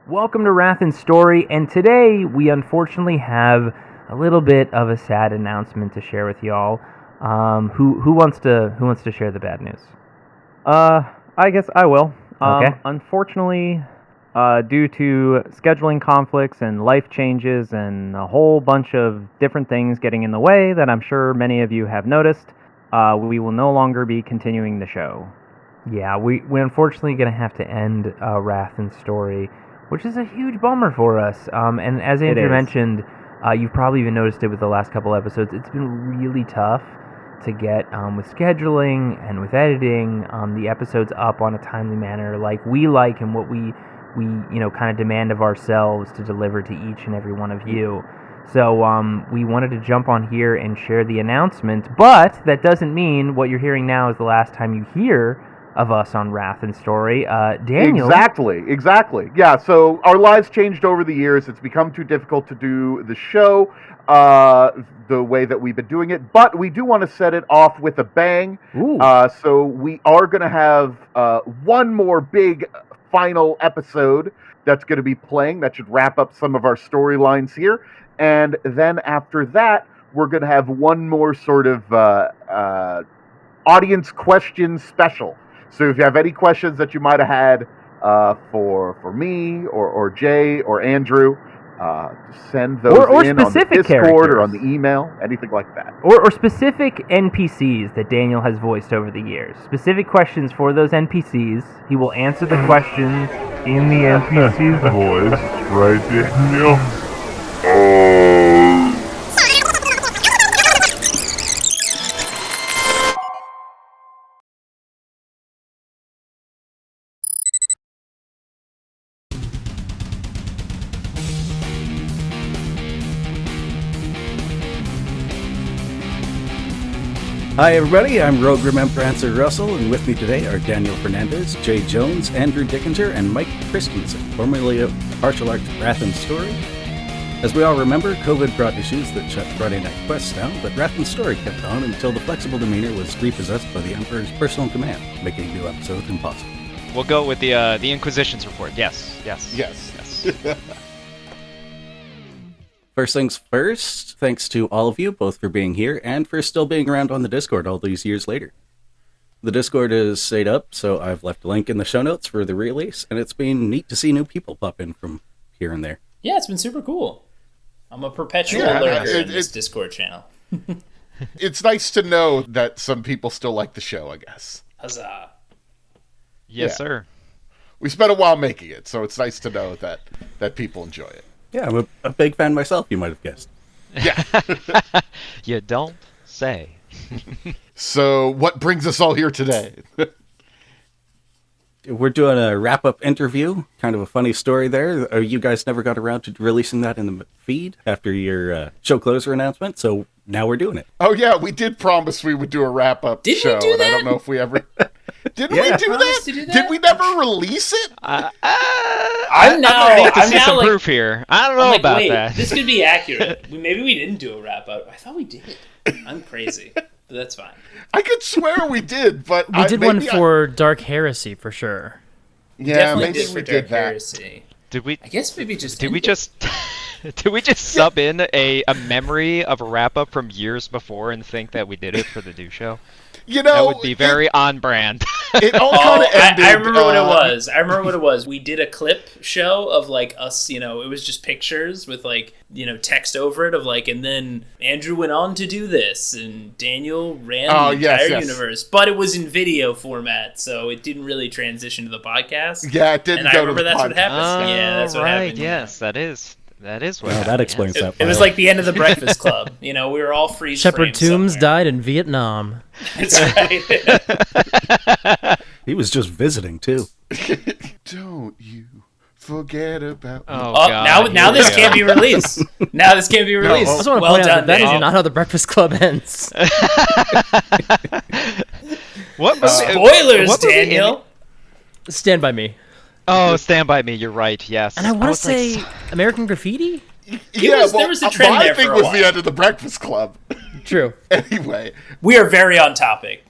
Welcome to Wrath and Story, and today we unfortunately have a little bit of a sad announcement to share with y'all. Who wants to share the bad news? I guess I will. Okay. Unfortunately, due to scheduling conflicts and life changes and a whole bunch of different things getting in the way that I'm sure many of you have noticed, we will no longer be continuing the show. Yeah, we're unfortunately going to have to end Wrath and Story, which is a huge bummer for us. And as Andrew mentioned, you've probably even noticed it with the last couple episodes. It's been really tough to get with scheduling and with editing the episodes up on a timely manner, like we like and what we kind of demand of ourselves to deliver to each and every one of you. So we wanted to jump on here and share the announcement, but that doesn't mean what you're hearing now is the last time you hear of us on Wrath and Story. Daniel. Exactly. Yeah, so our lives changed over the years. It's become too difficult to do the show the way that we've been doing it, but we do want to set it off with a bang. So we are going to have one more big final episode that's going to be playing. That should wrap up some of our storylines here. And then after that, we're going to have one more sort of audience question special. So if you have any questions that you might have had for me or Jay or Andrew, send those or in on the Discord characters. or on the email, anything like that. Or specific NPCs that Daniel has voiced over the years. Specific questions for those NPCs. He will answer the questions in the NPC's voice. Right, Daniel? Hi everybody, I'm Rogue Remembrancer Russell, and with me today are Daniel Fernandez, Jay Jones, Andrew Dickinger, and Mike Christensen, formerly of Partial Arts Wrath and Story. As we all remember, COVID brought issues that shut Friday Night Quests down, but Wrath and Story kept on until the flexible demeanor was repossessed by the Emperor's personal command, making new episodes impossible. We'll go with the Inquisition's report. Yes. First things first, thanks to all of you, both for being here and for still being around on the Discord all these years later. The Discord is stayed up, so I've left a link in the show notes for the release, and it's been neat to see new people pop in from here and there. Yeah, it's been super cool. I'm a perpetual lurker in this Discord channel. It's nice to know that some people still like the show, I guess. Huzzah. Yes, sir. We spent a while making it, so it's nice to know that people enjoy it. Yeah, I'm a big fan myself, you might have guessed. Yeah. You don't say. So, what brings us all here today? We're doing a wrap-up interview, kind of a funny story there. You guys never got around to releasing that in the feed after your show closer announcement, so now we're doing it. Oh yeah, we did promise we would do a wrap-up show, and I don't know if we ever... Didn't we do that? Did we never release it? I'm now some proof here. I don't know about that. This could be accurate. Maybe we didn't do a wrap-up. I thought we did. I'm crazy, but that's fine. I could swear we did, but we did one for Dark Heresy for sure. Yeah, maybe we did that. Heresy. Did we? I guess maybe just. Did we just? Did we just sub in a memory of a wrap-up from years before and think that we did it for the new show? You know, that would be very on brand. It all kind of ended. I remember what it was. We did a clip show of like us, it was just pictures with like, text over it of like, and then Andrew went on to do this and Daniel ran the entire universe, but it was in video format, so it didn't really transition to the podcast. Yeah, it didn't. And I remember that's what happened. That's what happened. Right? Yes, that is what. Well, that explains that. It was like the end of the Breakfast Club. We were all freeze. Shepard Toombs died in Vietnam. That's right. He was just visiting too. Don't you forget about me. Oh, God. Now this can't be released. Now this can't be released. I just want to point out that is not how the Breakfast Club ends. What spoilers, Daniel? Stand By Me. Oh, Stand By Me. You're right. Yes. And I want to say American Graffiti. There was a trend there for a while. My thing was the end of the Breakfast Club. True. Anyway, we are very on topic.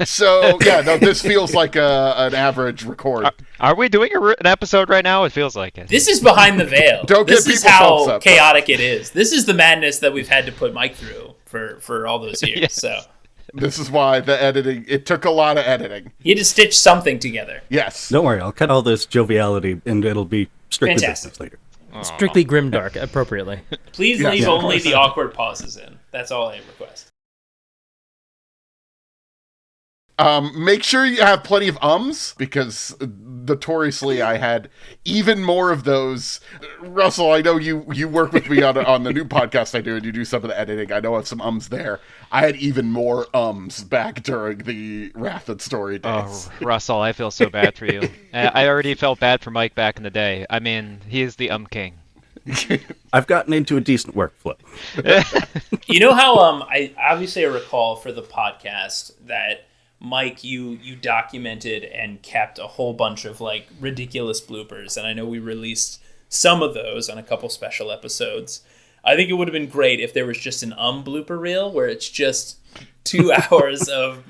So yeah, no, this feels like an average record. Are we doing an episode right now? It feels like it. This is behind the veil. Don't This get is people's hopes how up. chaotic it is. This is the madness that we've had to put Mike through for all those years. Yes. So This is why the editing. It took a lot of editing. he had to stitch something together. Yes. Don't worry, I'll cut all this joviality and it'll be strictly Fantastic. business later. Strictly grimdark, appropriately. Please Yes, leave yeah, of only course. the awkward pauses in. That's all I request. Make sure you have plenty of ums, because notoriously I had even more of those. Russell, I know you work with me on the new podcast I do, and you do some of the editing. I know I have some ums there. I had even more ums back during the Wrath and Story days. Oh, Russell, I feel so bad for you. I already felt bad for Mike back in the day. I mean, he is the king. I've gotten into a decent workflow. You know how I recall for the podcast that Mike, you documented and kept a whole bunch of like ridiculous bloopers, and I know we released some of those on a couple special episodes. I think it would have been great if there was just an blooper reel where it's just 2 hours of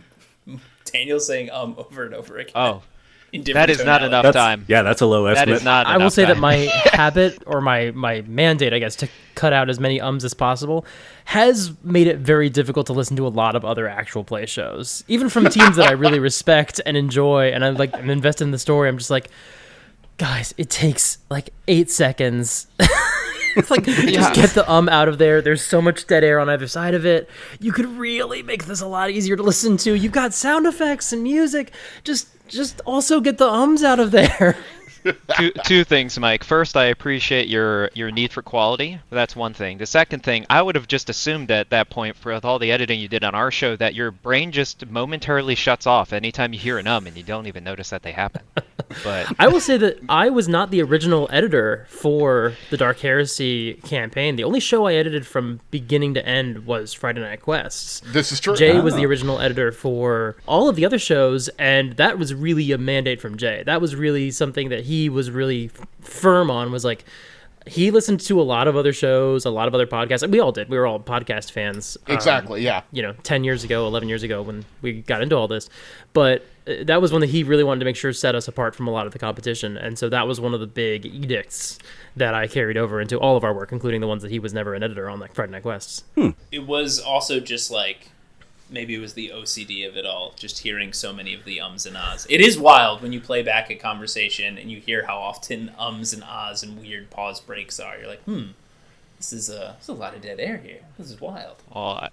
Daniel saying over and over again. Oh, in different that is not tonalities. enough time. Yeah, that's a low That estimate. is not I will enough say that time. my habit or my mandate, I guess, to cut out as many ums as possible has made it very difficult to listen to a lot of other actual play shows. Even from teams that I really respect and enjoy, and I'm invested in the story, I'm just like, guys, it takes like 8 seconds. It's like, just get the out of there. There's so much dead air on either side of it. You could really make this a lot easier to listen to. You've got sound effects and music. Just also get the ums out of there. Two things, Mike. First, I appreciate your need for quality. That's one thing. The second thing, I would have just assumed at that point, with all the editing you did on our show, that your brain just momentarily shuts off anytime you hear an and you don't even notice that they happen. But I will say that I was not the original editor for the Dark Heresy campaign. The only show I edited from beginning to end was Friday Night Quests. This is true. Jay was the original editor for all of the other shows, and that was really a mandate from Jay. That was really something that he was really firm on, was like, he listened to a lot of other shows, a lot of other podcasts, and we all did. We were all podcast fans. Exactly, yeah. 10 years ago, 11 years ago when we got into all this. But that was one that he really wanted to make sure set us apart from a lot of the competition. And so that was one of the big edicts that I carried over into all of our work, including the ones that he was never an editor on, like Friday Night Quests. It was also just like, maybe it was the OCD of it all, just hearing so many of the ums and ahs. It is wild when you play back a conversation and you hear how often ums and ahs and weird pause breaks are. You're like, this is a lot of dead air here. This is wild. well,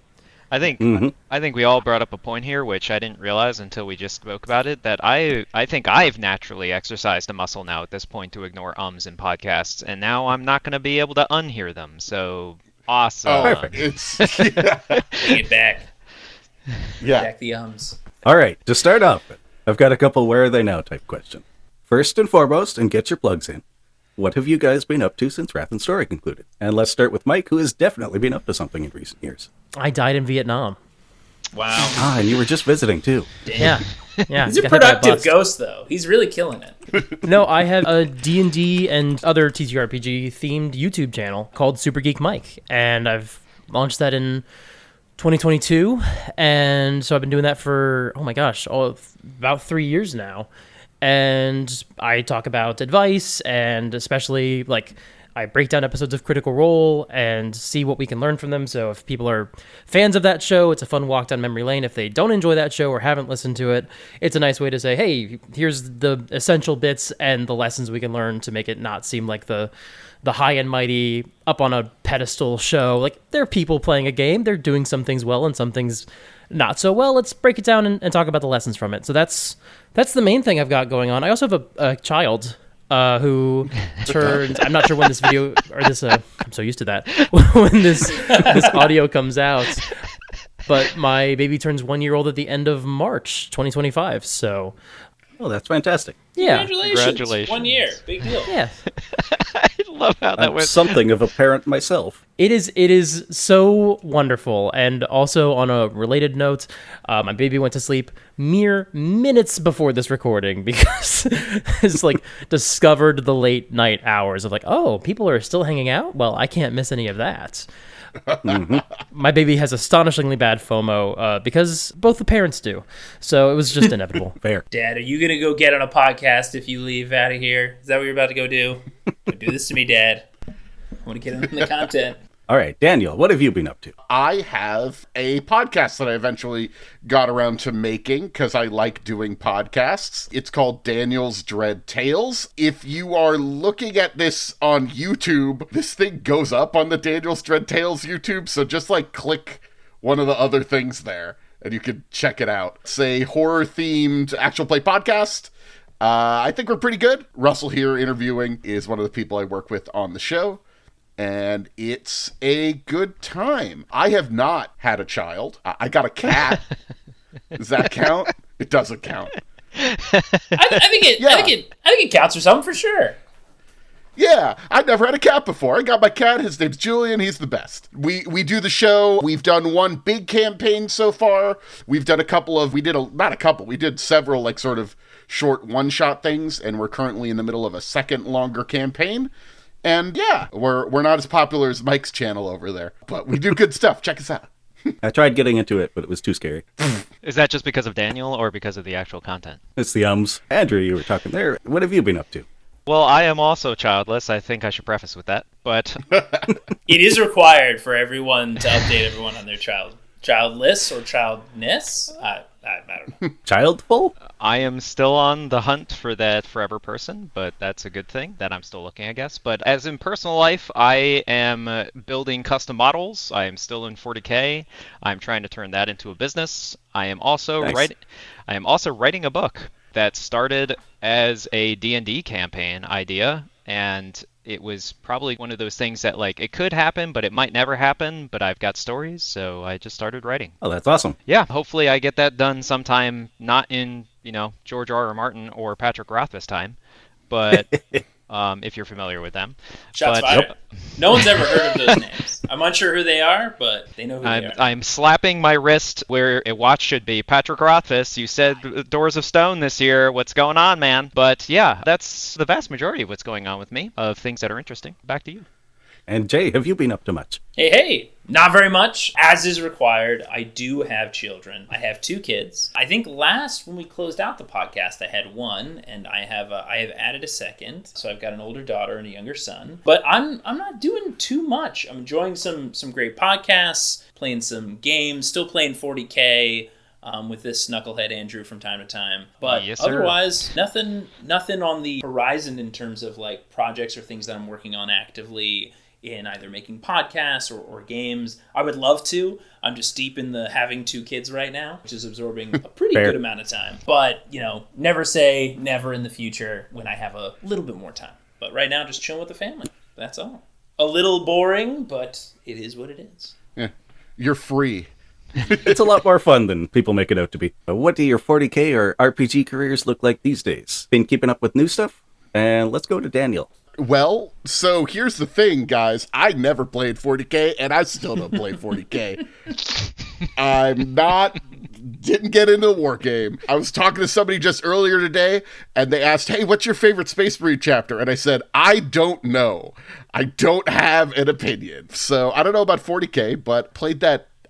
I think we all brought up a point here, which I didn't realize until we just spoke about it, that I think I've naturally exercised a muscle now at this point to ignore ums in podcasts, and now I'm not going to be able to unhear them. So awesome. Oh, Perfect. It's Bring it back. yeah. Back the ums. All right, to start off with, I've got a couple where are they now type question. First and foremost, and get your plugs in, what have you guys been up to since Wrath and Story concluded? And let's start with Mike, who has definitely been up to something in recent years. I died in Vietnam. Wow. And you were just visiting too. Yeah. Yeah. He's a got hit by productive bus. ghost, though. He's really killing it. No, I have a D&D and other TTRPG themed YouTube channel called Super Geek Mike, and I've launched that in 2022, and so I've been doing that for about 3 years now. And I talk about advice, and especially like I break down episodes of Critical Role and see what we can learn from them. So if people are fans of that show, it's a fun walk down memory lane. If they don't enjoy that show or haven't listened to it, it's a nice way to say, hey, here's the essential bits and the lessons we can learn to make it not seem like the high and mighty up on a pedestal show. Like, they're people playing a game. They're doing some things well and some things not so well. Let's break it down and talk about the lessons from it. So that's the main thing I've got going on. I also have a child who turns, I'm not sure when this video, or this, I'm so used to that, when this audio comes out, but my baby turns 1 year old at the end of March 2025, so. Oh, that's fantastic. Yeah. Congratulations. 1 year. Big deal. Yeah. I love how that I'm went. something of a parent myself. It is so wonderful. And also on a related note, my baby went to sleep mere minutes before this recording because it's like discovered the late night hours of like, oh, people are still hanging out? Well, I can't miss any of that. My baby has astonishingly bad FOMO because both the parents do. So it was just inevitable. Fair. Dad, are you going to go get on a podcast if you leave out of here? Is that what you're about to go do? Don't do this to me, Dad. I want to get on the content. All right, Daniel, what have you been up to? I have a podcast that I eventually got around to making because I like doing podcasts. It's called Daniel's Dread Tales. If you are looking at this on YouTube, this thing goes up on the Daniel's Dread Tales YouTube, so just like click one of the other things there and you can check it out. It's a horror-themed actual play podcast. I think we're pretty good. Russell here interviewing is one of the people I work with on the show. And it's a good time. I have not had a child. I got a cat. Does that count? It doesn't count. I think it counts for something for sure. Yeah, I've never had a cat before. I got my cat. His name's Julian. He's the best. We do the show. We've done one big campaign so far. We've done we did several like sort of short one-shot things, and we're currently in the middle of a second longer campaign. And yeah, we're not as popular as Mike's channel over there, but we do good stuff. Check us out. I tried getting into it, but it was too scary. Is that just because of Daniel or because of the actual content? It's the ums. Andrew, you were talking there. What have you been up to? Well, I am also childless. I think I should preface with that. But it is required for everyone to update everyone on their childless or childness. I don't know. Childful? I am still on the hunt for that forever person, but that's a good thing that I'm still looking, I guess. But as in personal life, I am building custom models. I am still in 40K. I'm trying to turn that into a business. I am also writing a book that started as a D&D campaign idea, and it was probably one of those things that, like, it could happen, but it might never happen, but I've got stories, so I just started writing. Oh, that's awesome. Yeah, hopefully I get that done sometime, not in, George R.R. Martin or Patrick Rothfuss time, but if you're familiar with them. Shots fired. No one's ever heard of those names. I'm unsure who they are, but they know who they are. I'm slapping my wrist where a watch should be. Patrick Rothfuss, you said Doors of Stone this year. What's going on, man? But yeah, that's the vast majority of what's going on with me, of things that are interesting. Back to you. And Jay, have you been up to much? Hey, not very much. As is required, I do have children. I have 2 kids. I think last when we closed out the podcast, I had 1, and I have added a second. So I've got an older daughter and a younger son. But I'm not doing too much. I'm enjoying some great podcasts, playing some games, still playing 40K. With this knucklehead Andrew from time to time. But yes, otherwise, nothing on the horizon in terms of like projects or things that I'm working on actively in either making podcasts or games. I would love to. I'm just deep in the having 2 kids right now, which is absorbing a pretty good amount of time. But, never say never in the future when I have a little bit more time. But right now, just chilling with the family. That's all. A little boring, but it is what it is. Yeah, you're free. It's a lot more fun than people make it out to be. What do your 40K or RPG careers look like these days? Been keeping up with new stuff? And let's go to Daniel. Well, so here's the thing, guys. I never played 40K, and I still don't play 40K. Didn't get into a war game. I was talking to somebody just earlier today, and they asked, hey, what's your favorite Space Marine chapter? And I said, I don't know. I don't have an opinion. So I don't know about 40K, but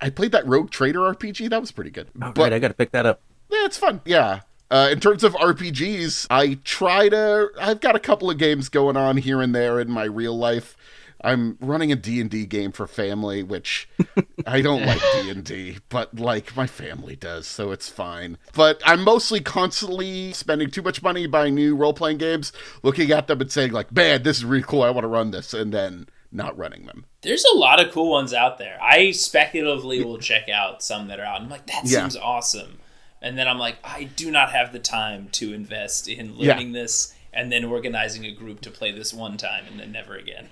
I played that Rogue Trader RPG. That was pretty good. Oh, right, I got to pick that up. Yeah, it's fun. Yeah. In terms of RPGs, I've got a couple of games going on here and there in my real life. I'm running a D&D game for family, which I don't like D&D, but like my family does, so it's fine. But I'm mostly constantly spending too much money buying new role-playing games, looking at them and saying like, man, this is really cool, I want to run this, and then not running them. There's a lot of cool ones out there. I speculatively will check out some that are out. I'm like, that seems awesome. And then I'm like, I do not have the time to invest in learning this and then organizing a group to play this one time and then never again.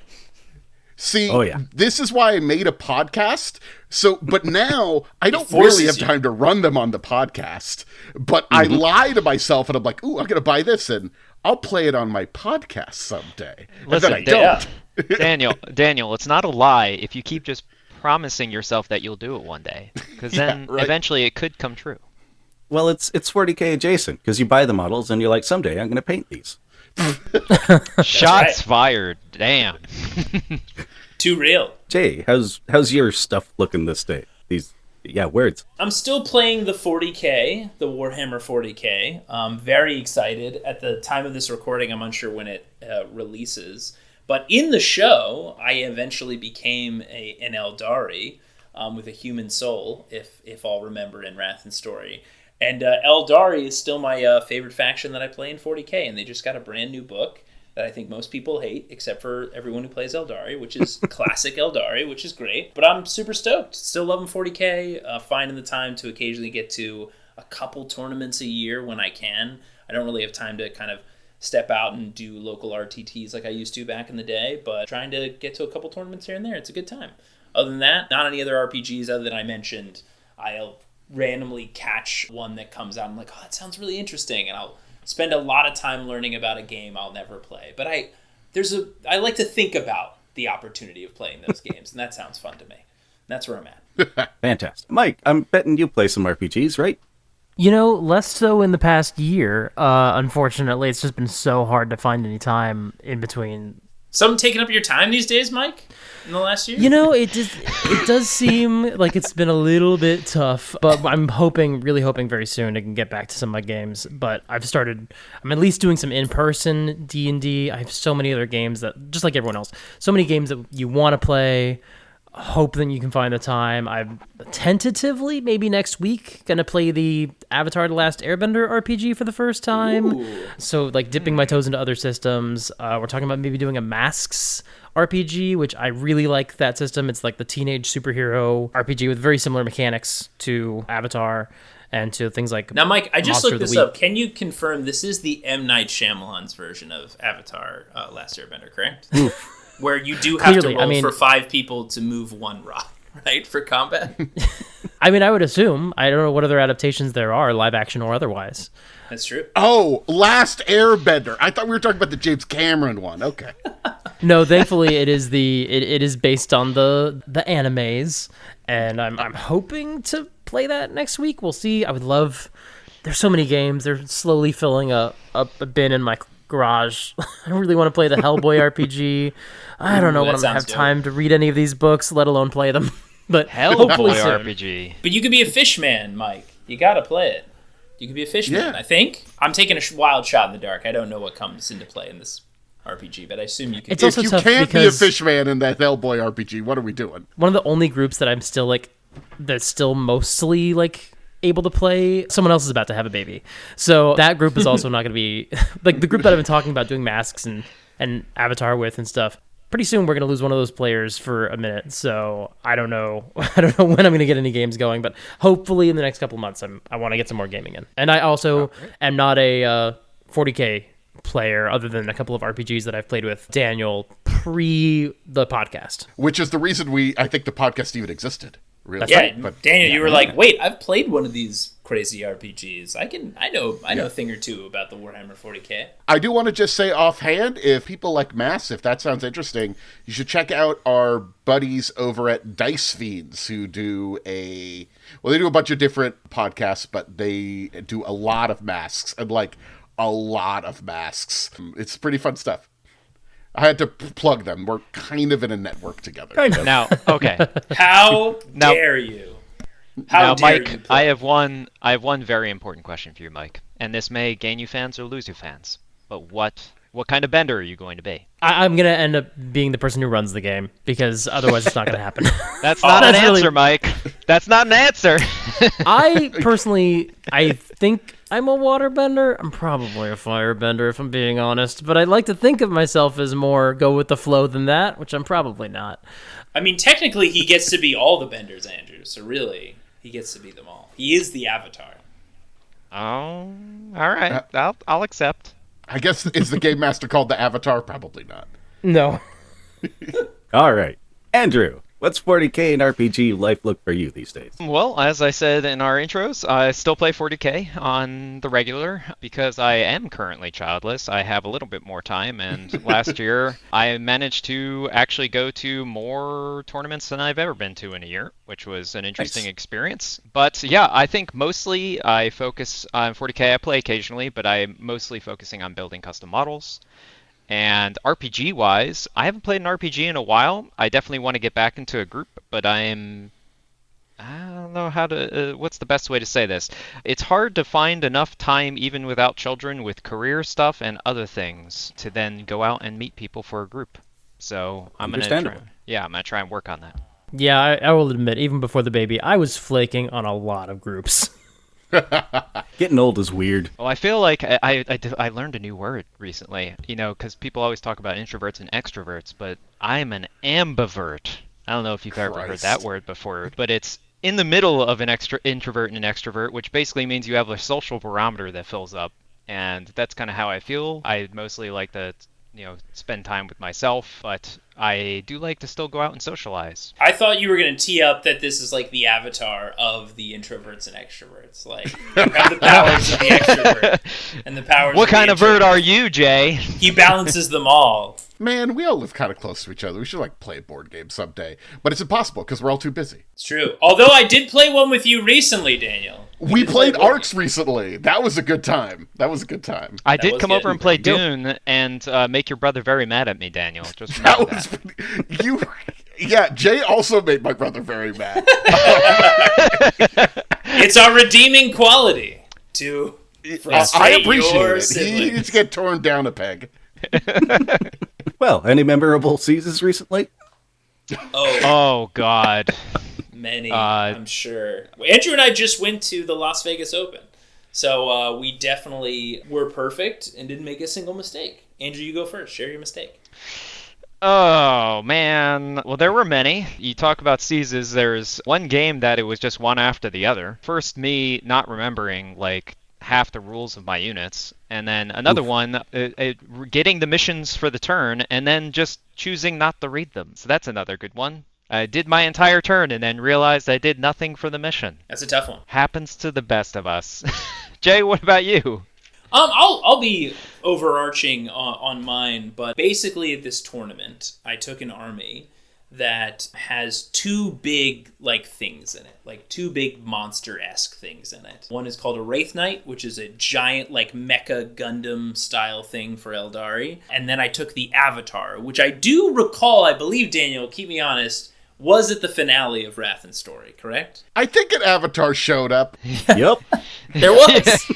See, Oh, yeah. this is why I made a podcast. So, but now I don't forces really have you. time to run them on the podcast. But I lie to myself and I'm like, ooh, I'm going to buy this and I'll play it on my podcast someday. Listen, and then I don't. Daniel, it's not a lie if you keep just promising yourself that you'll do it one day, because then right. eventually it could come true. Well, it's 40K adjacent because you buy the models and you're like, someday I'm going to paint these. Shots fired. Damn. Too real. Jay, how's your stuff looking this day? Words. I'm still playing the 40K, the Warhammer 40K. Very excited. At the time of this recording, I'm unsure when it releases. But in the show, I eventually became an Eldari with a human soul, if all remember in Wrath and Story. And Eldari is still my favorite faction that I play in 40K, and they just got a brand new book that I think most people hate, except for everyone who plays Eldari, which is classic Eldari, which is great. But I'm super stoked. Still loving 40K, finding the time to occasionally get to a couple tournaments a year when I can. I don't really have time to kind of step out and do local RTTs like I used to back in the day, but trying to get to a couple tournaments here and there, it's a good time. Other than that, not any other RPGs other than I mentioned. I'll randomly catch one that comes out. I'm like, oh, that sounds really interesting, and I'll spend a lot of time learning about a game I'll never play. But I like to think about the opportunity of playing those games, and that sounds fun to me. And that's where I'm at. Fantastic. Mike, I'm betting you play some RPGs, right? Less so in the past year. Unfortunately, it's just been so hard to find any time in between. Something taking up your time these days, Mike? In the last year? It does seem like it's been a little bit tough, but I'm really hoping very soon I can get back to some of my games. But I'm at least doing some in-person D&D. I have so many other games that, just like everyone else, so many games that you want to play. Hope that you can find the time. I'm tentatively, maybe next week, gonna play the Avatar: The Last Airbender RPG for the first time. Ooh. So, dipping my toes into other systems. We're talking about maybe doing a Masks RPG, which I really like that system. It's like the teenage superhero RPG with very similar mechanics to Avatar and to things like Now, Mike, I just Monster looked of the this up. Week. Can you confirm this is the M. Night Shyamalan's version of Avatar: Last Airbender, correct? Where you do have Clearly, to roll for 5 people to move 1 rock, right, for combat? I would assume. I don't know what other adaptations there are, live action or otherwise. That's true. Oh, Last Airbender. I thought we were talking about the James Cameron one. Okay. No, thankfully it is it is based on the animes, and I'm hoping to play that next week. We'll see. I would love. There's so many games. They're slowly filling a bin in my garage. I really want to play the Hellboy RPG. I don't know when I'm gonna have time to read any of these books, let alone play them. But hopefully Hellboy soon. RPG. But you could be a fishman, Mike. You gotta play it. You could be a fishman, Yeah. I think. I'm taking a wild shot in the dark. I don't know what comes into play in this RPG, but I assume you could. It's If also you tough can't be a because fishman in that Hellboy RPG, what are we doing? one of the only groups that I'm still that's still mostly able to play, someone else is about to have a baby. So that group is also not going to be the group that I've been talking about doing Masks and Avatar with and stuff. Pretty soon we're going to lose one of those players for a minute. So I don't know when I'm going to get any games going, but hopefully in the next couple of months I want to get some more gaming in. And I also am not a 40K player other than a couple of RPGs that I've played with Daniel pre the podcast. Which is the reason I think the podcast even existed. Really. Yeah, But Daniel, you were like, wait, I've played one of these crazy RPGs. I know a thing or two about the Warhammer 40K. I do want to just say offhand, if people like Mass, if that sounds interesting, you should check out our buddies over at Dice Fiends who they do a bunch of different podcasts, but they do a lot of masks and a lot of masks. It's pretty fun stuff. I had to plug them. We're kind of in a network together. Kind of. Now, okay. How dare you? Now, dare Mike, you play? I have one very important question for you, Mike. And this may gain you fans or lose you fans. But what kind of bender are you going to be? I'm going to end up being the person who runs the game because otherwise it's not going to happen. That's not an answer, Mike. That's not an answer. I think I'm a waterbender. I'm probably a firebender if I'm being honest, but I like to think of myself as more go with the flow than that, which I'm probably not. I mean, technically, he gets to be all the benders, Andrew. So really, he gets to be them all. He is the Avatar. Oh, all right. I'll accept. I guess, is the game master called the Avatar? Probably not. No. All right. Andrew, what's 40K and RPG life look for you these days? Well, as I said in our intros, I still play 40K on the regular because I am currently childless. I have a little bit more time, and last year I managed to actually go to more tournaments than I've ever been to in a year, which was an interesting experience. But yeah, I think mostly I focus on 40K. I play occasionally, but I'm mostly focusing on building custom models. And RPG-wise, I haven't played an RPG in a while. I definitely want to get back into a group, but I don't know how to, what's the best way to say this? It's hard to find enough time, even without children, with career stuff and other things, to then go out and meet people for a group. So I'm going to try and work on that. Yeah, I will admit, even before the baby, I was flaking on a lot of groups. Getting old is weird. Well, I feel like I learned a new word recently, because people always talk about introverts and extroverts, but I'm an ambivert. I don't know if you've ever heard that word before, but it's in the middle of an introvert and an extrovert, which basically means you have a social barometer that fills up, and that's kind of how I feel. I mostly like to spend time with myself, but I do like to still go out and socialize. I thought you were going to tee up that this is like the avatar of the introverts and extroverts. Like, you have the powers of the extrovert and the powers What of the kind of vert are you, Jay? He balances them all. Man, we all live kind of close to each other. We should play a board game someday. But it's impossible because we're all too busy. It's true. Although I did play one with you recently, Daniel. We played Arcs recently. That was a good time. I did come over and play Dune and make your brother very mad at me, Daniel. Just remember that. Yeah, Jay also made my brother very mad. It's our redeeming quality to I appreciate it. Siblings. He needs to get torn down a peg. Well, any memorable seasons recently? Oh God. Many, I'm sure. Andrew and I just went to the Las Vegas Open. So we definitely were perfect and didn't make a single mistake. Andrew, you go first. Share your mistake. Oh, man. Well, there were many. You talk about seasons. There's one game that it was just one after the other. First, me not remembering, half the rules of my units. And then another one, getting the missions for the turn, and then just choosing not to read them. So that's another good one. I did my entire turn and then realized I did nothing for the mission. That's a tough one. Happens to the best of us. Jay, what about you? I'll be overarching on mine, but basically at this tournament, I took an army that has two big things in it, two big monster-esque things in it. One is called a Wraith Knight, which is a giant Mecha Gundam style thing for Eldari, and then I took the Avatar, which I do recall, I believe, Daniel, keep me honest, was at the finale of Wrath and Story, correct? I think an Avatar showed up. Yep. There was.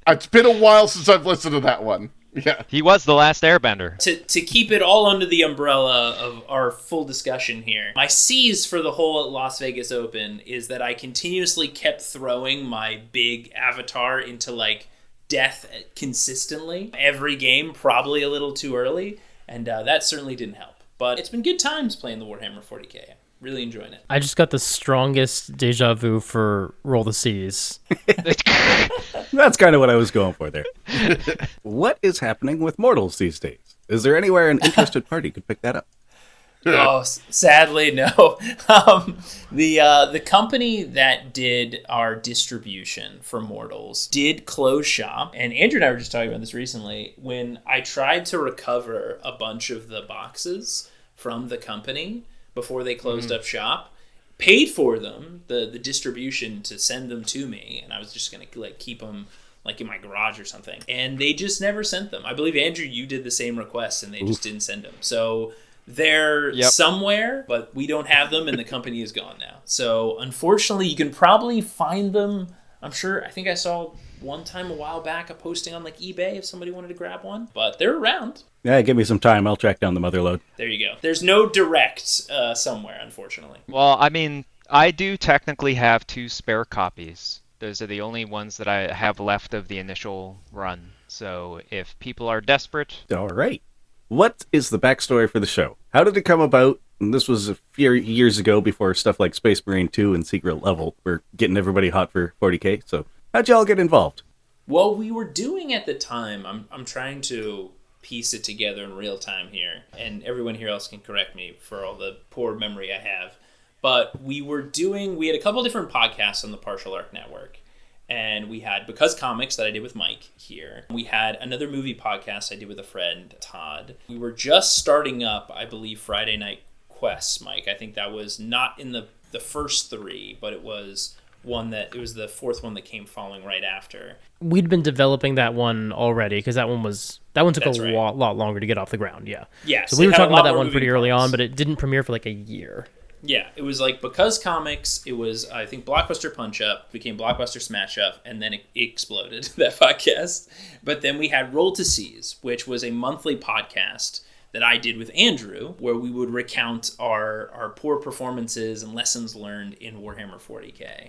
It's been a while since I've listened to that one. Yeah. He was the last airbender. To keep it all under the umbrella of our full discussion here, my C's for the whole Las Vegas Open is that I continuously kept throwing my big Avatar into death consistently. Every game, probably a little too early, and that certainly didn't help. But it's been good times playing the Warhammer 40K. Really enjoying it. I just got the strongest deja vu for Roll the Seas. That's kind of what I was going for there. What is happening with Mortals these days? Is there anywhere an interested party could pick that up? Oh, sadly, no. The company that did our distribution for Mortals did close shop. And Andrew and I were just talking about this recently. When I tried to recover a bunch of the boxes from the company before they closed up shop, paid for them, the distribution to send them to me, and I was just going to keep them in my garage or something. And they just never sent them. I believe, Andrew, you did the same request, and they just didn't send them. So they're somewhere, but we don't have them, and the company is gone now. So unfortunately, you can probably find them. I think I saw one time a while back a posting on eBay if somebody wanted to grab one, but they're around. Yeah, give me some time. I'll track down the motherload. There you go. There's no direct somewhere, unfortunately. Well, I mean, I do technically have 2 spare copies. Those are the only ones that I have left of the initial run. So if people are desperate... All right. What is the backstory for the show? How did it come about? And this was a few years ago before stuff like Space Marine 2 and Secret Level were getting everybody hot for 40K. So how'd y'all get involved? Well, we were doing at the time, I'm trying to piece it together in real time here, and everyone here else can correct me for all the poor memory I have. But we had a couple different podcasts on the Partial Arc Network. And we had Because Comics that I did with Mike here. We had another movie podcast I did with a friend, Todd. We were just starting up, I believe, Friday Night Quests, Mike. I think that was not in the first three, but it was the fourth one that came following right after. We'd been developing that one already because that one took That's a right. lot longer to get off the ground. Yeah. Yes. So we were it had a talking lot about that more one pretty moving early parts. on, but it didn't premiere for like a year. Yeah, it was like Because Comics, it was, I think, Blockbuster Punch Up, became Blockbuster Smash Up, and then it exploded, that podcast. But then we had Roll to Seize, which was a monthly podcast that I did with Andrew, where we would recount our poor performances and lessons learned in Warhammer 40K.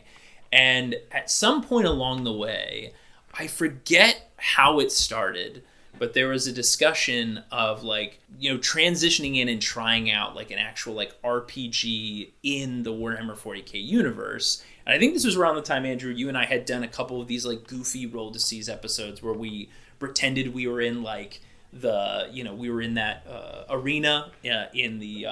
And at some point along the way, I forget how it started, but there was a discussion of transitioning in and trying out like an actual like RPG in the Warhammer 40K universe. And I think this was around the time, Andrew, you and I had done a couple of these like goofy Roll to Seize episodes where we pretended we were in like we were in that arena in the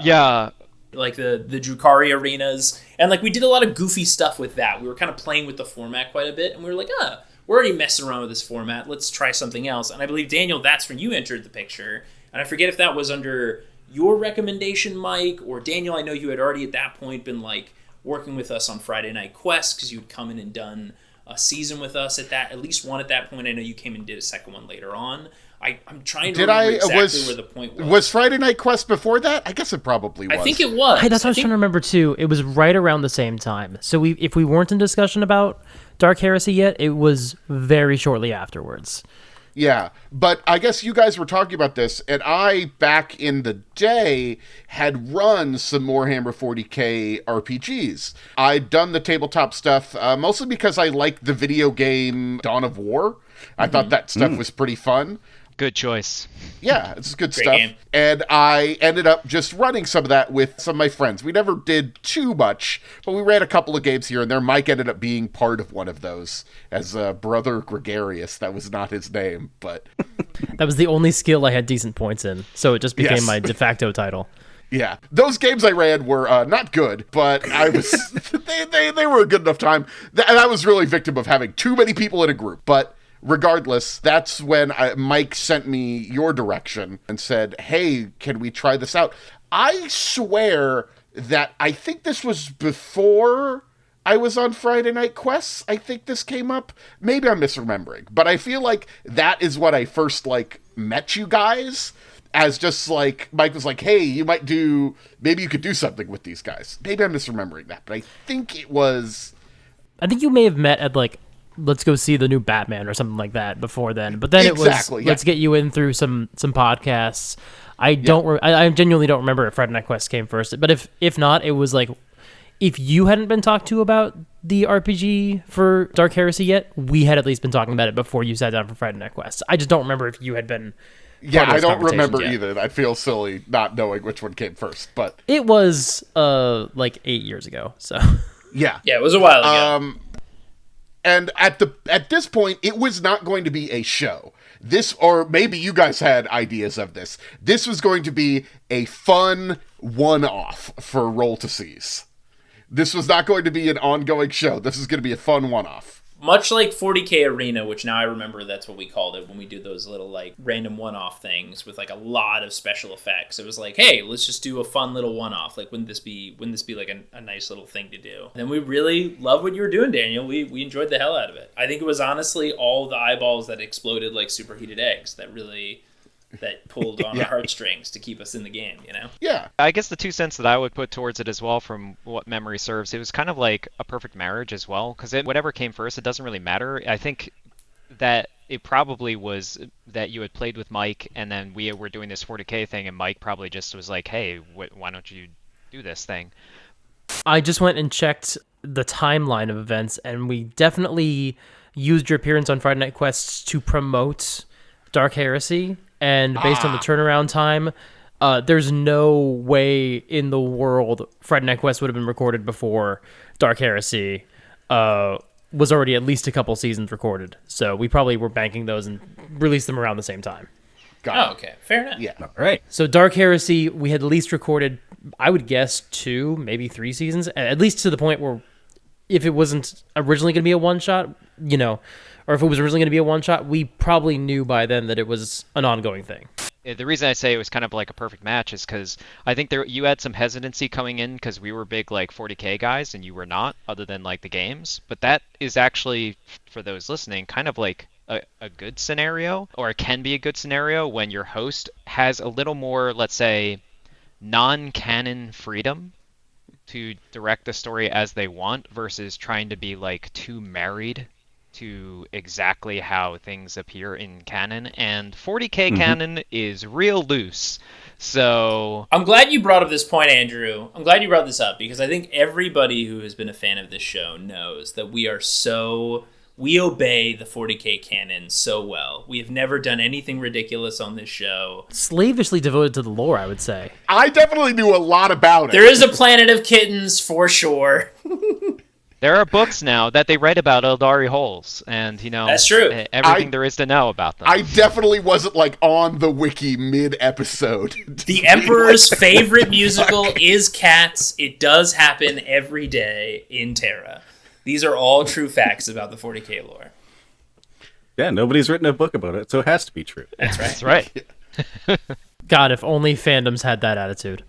like the Drukhari arenas, and like we did a lot of goofy stuff with that. We were kind of playing with the format quite a bit, and we were like, we're already messing around with this format. Let's try something else. And I believe, Daniel, that's when you entered the picture. And I forget if that was under your recommendation, Mike, or Daniel, I know you had already at that point been like working with us on Friday Night Quest because you'd come in and done a season with us at least one at that point. I know you came and did a second one later on. I'm trying to remember exactly where the point was. Was Friday Night Quest before that? I guess it probably was. I think it was. Hey, that's what I was trying to remember too. It was right around the same time. So if we weren't in discussion about Dark Heresy yet, it was very shortly afterwards. Yeah, but I guess you guys were talking about this, and I, back in the day, had run some Warhammer 40k RPGs. I'd done the tabletop stuff, mostly because I liked the video game Dawn of War. I thought that stuff was pretty fun. Good choice. Yeah, it's good Great stuff. game. And I ended up just running some of that with some of my friends. We never did too much, but we ran a couple of games here and there. Mike ended up being part of one of those as Brother Gregarious. That was not his name, but... That was the only skill I had decent points in, so it just became Yes. my de facto title. Yeah, those games I ran were not good, but I was they were a good enough time. And I was really victim of having too many people in a group, but... Regardless, that's when Mike sent me your direction and said, hey, can we try this out? I swear that I think this was before I was on Friday Night Quests. I think this came up. Maybe I'm misremembering, but I feel like that is when I first met you guys, as just like Mike was like, hey, maybe you could do something with these guys. Maybe I'm misremembering that, but I think it was... I think you may have met at let's go see the new Batman or something like that before then. But then Exactly, let's get you in through some podcasts. I genuinely don't remember if Friday Night Quest came first. But if not, it was like, if you hadn't been talked to about the RPG for Dark Heresy yet, we had at least been talking about it before you sat down for Friday Night Quest. I just don't remember if you had been... Yeah, I don't remember yet. either. I feel silly not knowing which one came first, but... It was 8 years ago, so... Yeah. Yeah, it was a while ago. And at this point, it was not going to be a show. This, or maybe you guys had ideas of this. This was going to be a fun one-off for Roll to Seize. This was not going to be an ongoing show. This is going to be a fun one-off. Much like 40K Arena, which now I remember that's what we called it when we do those little random one-off things with a lot of special effects. It was like, hey, let's just do a fun little one-off. Wouldn't this be a nice little thing to do? And we really love what you were doing, Daniel. We enjoyed the hell out of it. I think it was honestly all the eyeballs that exploded like superheated eggs that pulled on our heartstrings to keep us in the game, Yeah. I guess the 2 cents that I would put towards it as well, from what memory serves, it was kind of like a perfect marriage as well, because whatever came first, it doesn't really matter. I think that it probably was that you had played with Mike, and then we were doing this 40K thing, and Mike probably just was like, hey, why don't you do this thing? I just went and checked the timeline of events, and we definitely used your appearance on Friday Night Quests to promote Dark Heresy. And based on the turnaround time, there's no way in the world Friday Night Quest would have been recorded before Dark Heresy was already at least a couple seasons recorded. So we probably were banking those and released them around the same time. got Oh, okay. Fair enough. Yeah. All right. So Dark Heresy, we had at least recorded, I would guess, 2, maybe 3 seasons, at least to the point where if it wasn't originally going to be a one-shot, or if it was originally going to be a one-shot, we probably knew by then that it was an ongoing thing. The reason I say it was kind of like a perfect match is because I think you had some hesitancy coming in because we were big like 40K guys and you were not, other than like the games. But that is actually, for those listening, kind of like a good scenario, or it can be a good scenario when your host has a little more, let's say, non-canon freedom to direct the story as they want versus trying to be like too married to exactly how things appear in canon. And 40K canon is real loose. So I'm glad you brought up this point, Andrew. I'm glad you brought this up because I think everybody who has been a fan of this show knows that we obey the 40K canon so well. We have never done anything ridiculous on this show. Slavishly devoted to the lore, I would say. I definitely knew a lot about it. There is a planet of kittens for sure. there are books now that they write about Eldari holes, and that's true. Everything there is to know about them. I definitely wasn't like on the wiki mid-episode. The Emperor's favorite musical is Cats. It does happen every day in Terra. These are all true facts about the 40K lore. Yeah, nobody's written a book about it, so it has to be true. That's right. That's right. God, if only fandoms had that attitude.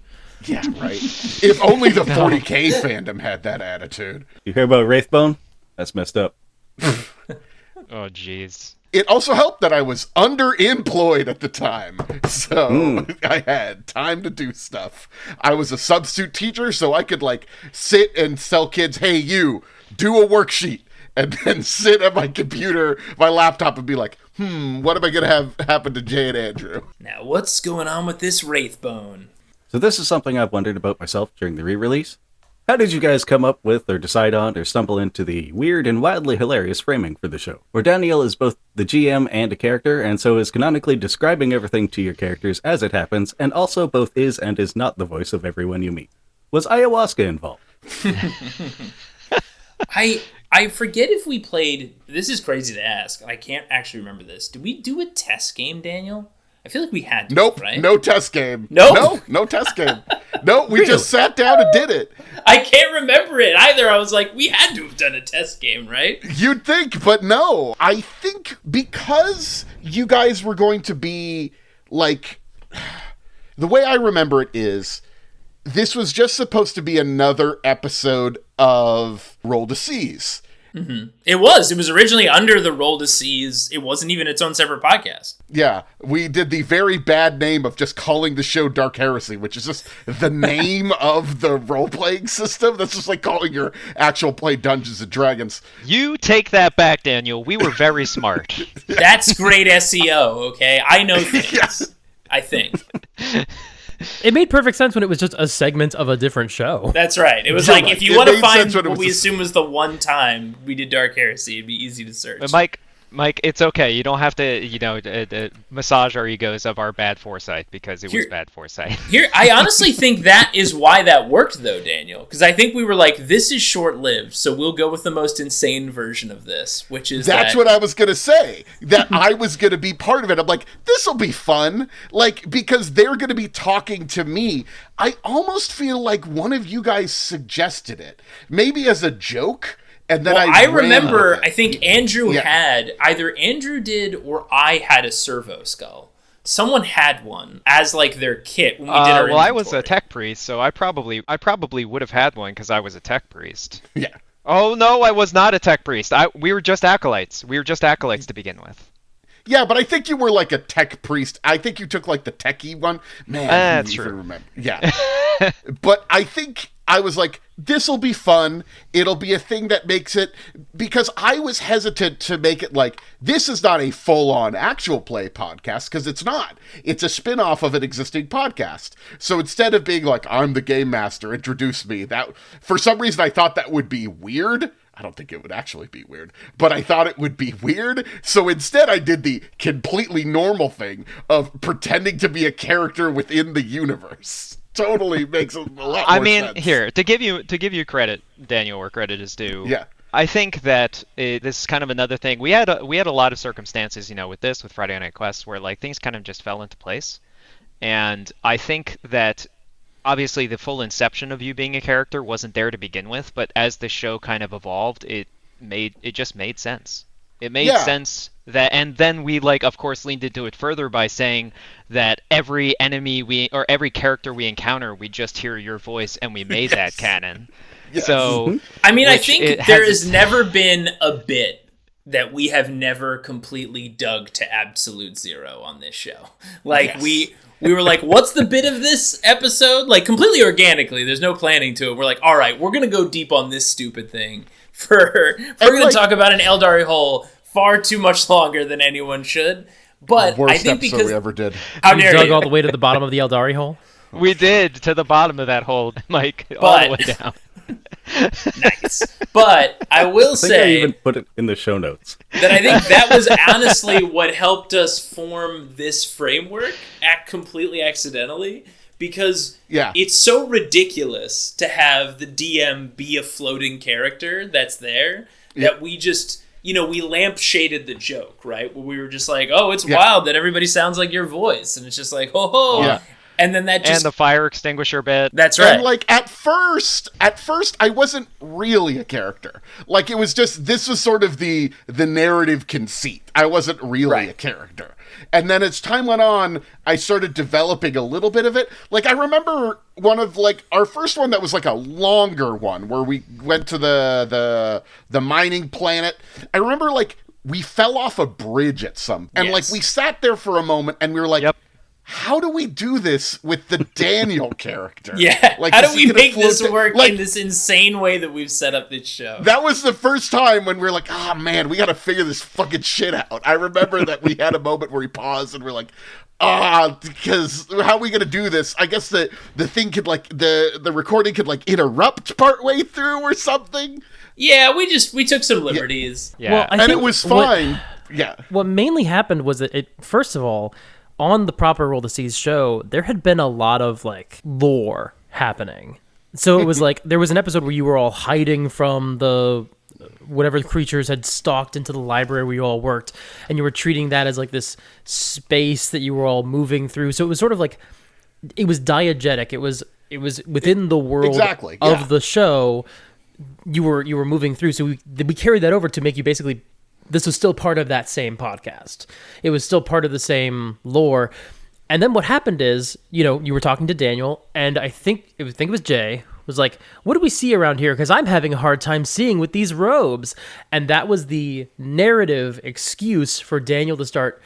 Yeah, right. If only the 40K fandom had that attitude. You hear about Wraithbone? That's messed up. Oh, jeez. It also helped that I was underemployed at the time, so I had time to do stuff. I was a substitute teacher, so I could like sit and tell kids, "Hey, you, do a worksheet," and then sit at my computer, my laptop, and be like, what am I gonna have happen to Jay and Andrew? Now, what's going on with this Wraithbone? So this is something I've wondered about myself during the re-release. How did you guys come up with, or decide on, or stumble into the weird and wildly hilarious framing for the show, where Daniel is both the GM and a character, and so is canonically describing everything to your characters as it happens, and also both is and is not the voice of everyone you meet? Was ayahuasca involved? I forget if we played... This is crazy to ask. I can't actually remember this. Did we do a test game, Daniel? I feel like we had to, Nope, right? no test game. Nope. No test game. No, we just sat down and did it. I can't remember it either. I was like, we had to have done a test game, right? You'd think, but no. I think because you guys were going to be, like... The way I remember it is, this was just supposed to be another episode of Roll to Seize. Mm-hmm. It was originally under the Roll to Seize. It wasn't even its own separate podcast. Yeah, we did the very bad name of just calling the show Dark Heresy, which is just the name of the role-playing system. That's just like calling your actual play Dungeons & Dragons. You take that back, Daniel. We were very smart. That's great SEO, okay? I know things. Yes. I think. It made perfect sense when it was just a segment of a different show. That's right. It was Yeah, like, right. if you It want to made find sense when it what was we a- assume was the one time we did Dark Heresy, it'd be easy to search. But Mike, it's okay. You don't have to, massage our egos of our bad foresight because it was bad foresight. Here, I honestly think that is why that worked, though, Daniel. Because I think we were like, this is short-lived, so we'll go with the most insane version of this, which is That's what I was going to say, that I was going to be part of it. I'm like, this will be fun, like, because they're going to be talking to me. I almost feel like one of you guys suggested it, maybe as a joke. And then I ran remember, with it. I think Andrew Yeah. had, either Andrew did or I had a servo skull. Someone had one as like their kit when we did our well, I was a inventory. tech priest, so I probably would have had one because I was a tech priest. Yeah. Oh no, I was not a tech priest. We were just acolytes. We were just acolytes to begin with. Yeah, but I think you were like a tech priest. I think you took like the techie one. Man, That's who even true. remember? Yeah. But I think I was like, this'll be fun. It'll be a thing that makes it, because I was hesitant to make it like, this is not a full-on actual play podcast, because it's not. It's a spin-off of an existing podcast. So instead of being like, I'm the game master, introduce me, that for some reason I thought that would be weird. I don't think it would actually be weird, but I thought it would be weird. So instead I did the completely normal thing of pretending to be a character within the universe. Totally makes a lot more I mean, sense. here to give you credit, Daniel, where credit is due. Yeah. I think that this is kind of another thing. We had a lot of circumstances, with Friday Night Quest, where like things kind of just fell into place, and I think that obviously the full inception of you being a character wasn't there to begin with, but as the show kind of evolved, it just made sense. It made sense that, and then we of course leaned into it further by saying that every enemy or every character we encounter, we just hear your voice, and we made that canon. Yes. So, I mean, I think there has never been a bit that we have never completely dug to absolute zero on this show. We were like, what's the bit of this episode? Like, completely organically, there's no planning to it. We're like, all right, we're going to go deep on this stupid thing. We're going to talk about an Eldari hole far too much longer than anyone should. But worst I think episode we ever did. How we dare dug you? all the way to the bottom of the Eldari hole? We did, to the bottom of that hole, Mike, all the way down. Nice. But I will say, I even put it in the show notes, that I think that was honestly what helped us form this framework completely accidentally, because it's so ridiculous to have the DM be a floating character that's there that we just, we lampshaded the joke, right? Where we were just like, oh, it's wild that everybody sounds like your voice, and it's just like, ho ho. Yeah. And then that just... And the fire extinguisher bit. That's right. And, at first, I wasn't really a character. It was just, this was sort of the narrative conceit. I wasn't really a character. And then as time went on, I started developing a little bit of it. I remember one of, our first one that was, a longer one, where we went to the mining planet. I remember, we fell off a bridge at some... And, we sat there for a moment, and we were like... Yep. How do we do this with the Daniel character? Yeah. How do we make this work in this insane way that we've set up this show? That was the first time when we were like, oh man, we got to figure this fucking shit out. I remember that we had a moment where we paused and we're like, because how are we going to do this? I guess the thing could the recording could interrupt partway through or something. Yeah, we took some liberties. Yeah. Well, and it was fine. What mainly happened was that first of all, on the Proper Roll to Seize show, there had been a lot of lore happening. So it was there was an episode where you were all hiding from whatever creatures had stalked into the library where you all worked, and you were treating that as this space that you were all moving through. So it was sort of it was diegetic. It was within the world of the show you were moving through. So we carried that over to make you basically. This was still part of that same podcast. It was still part of the same lore. And then what happened is, you were talking to Daniel, and I think it was Jay, was like, what do we see around here? Because I'm having a hard time seeing with these robes. And that was the narrative excuse for Daniel to start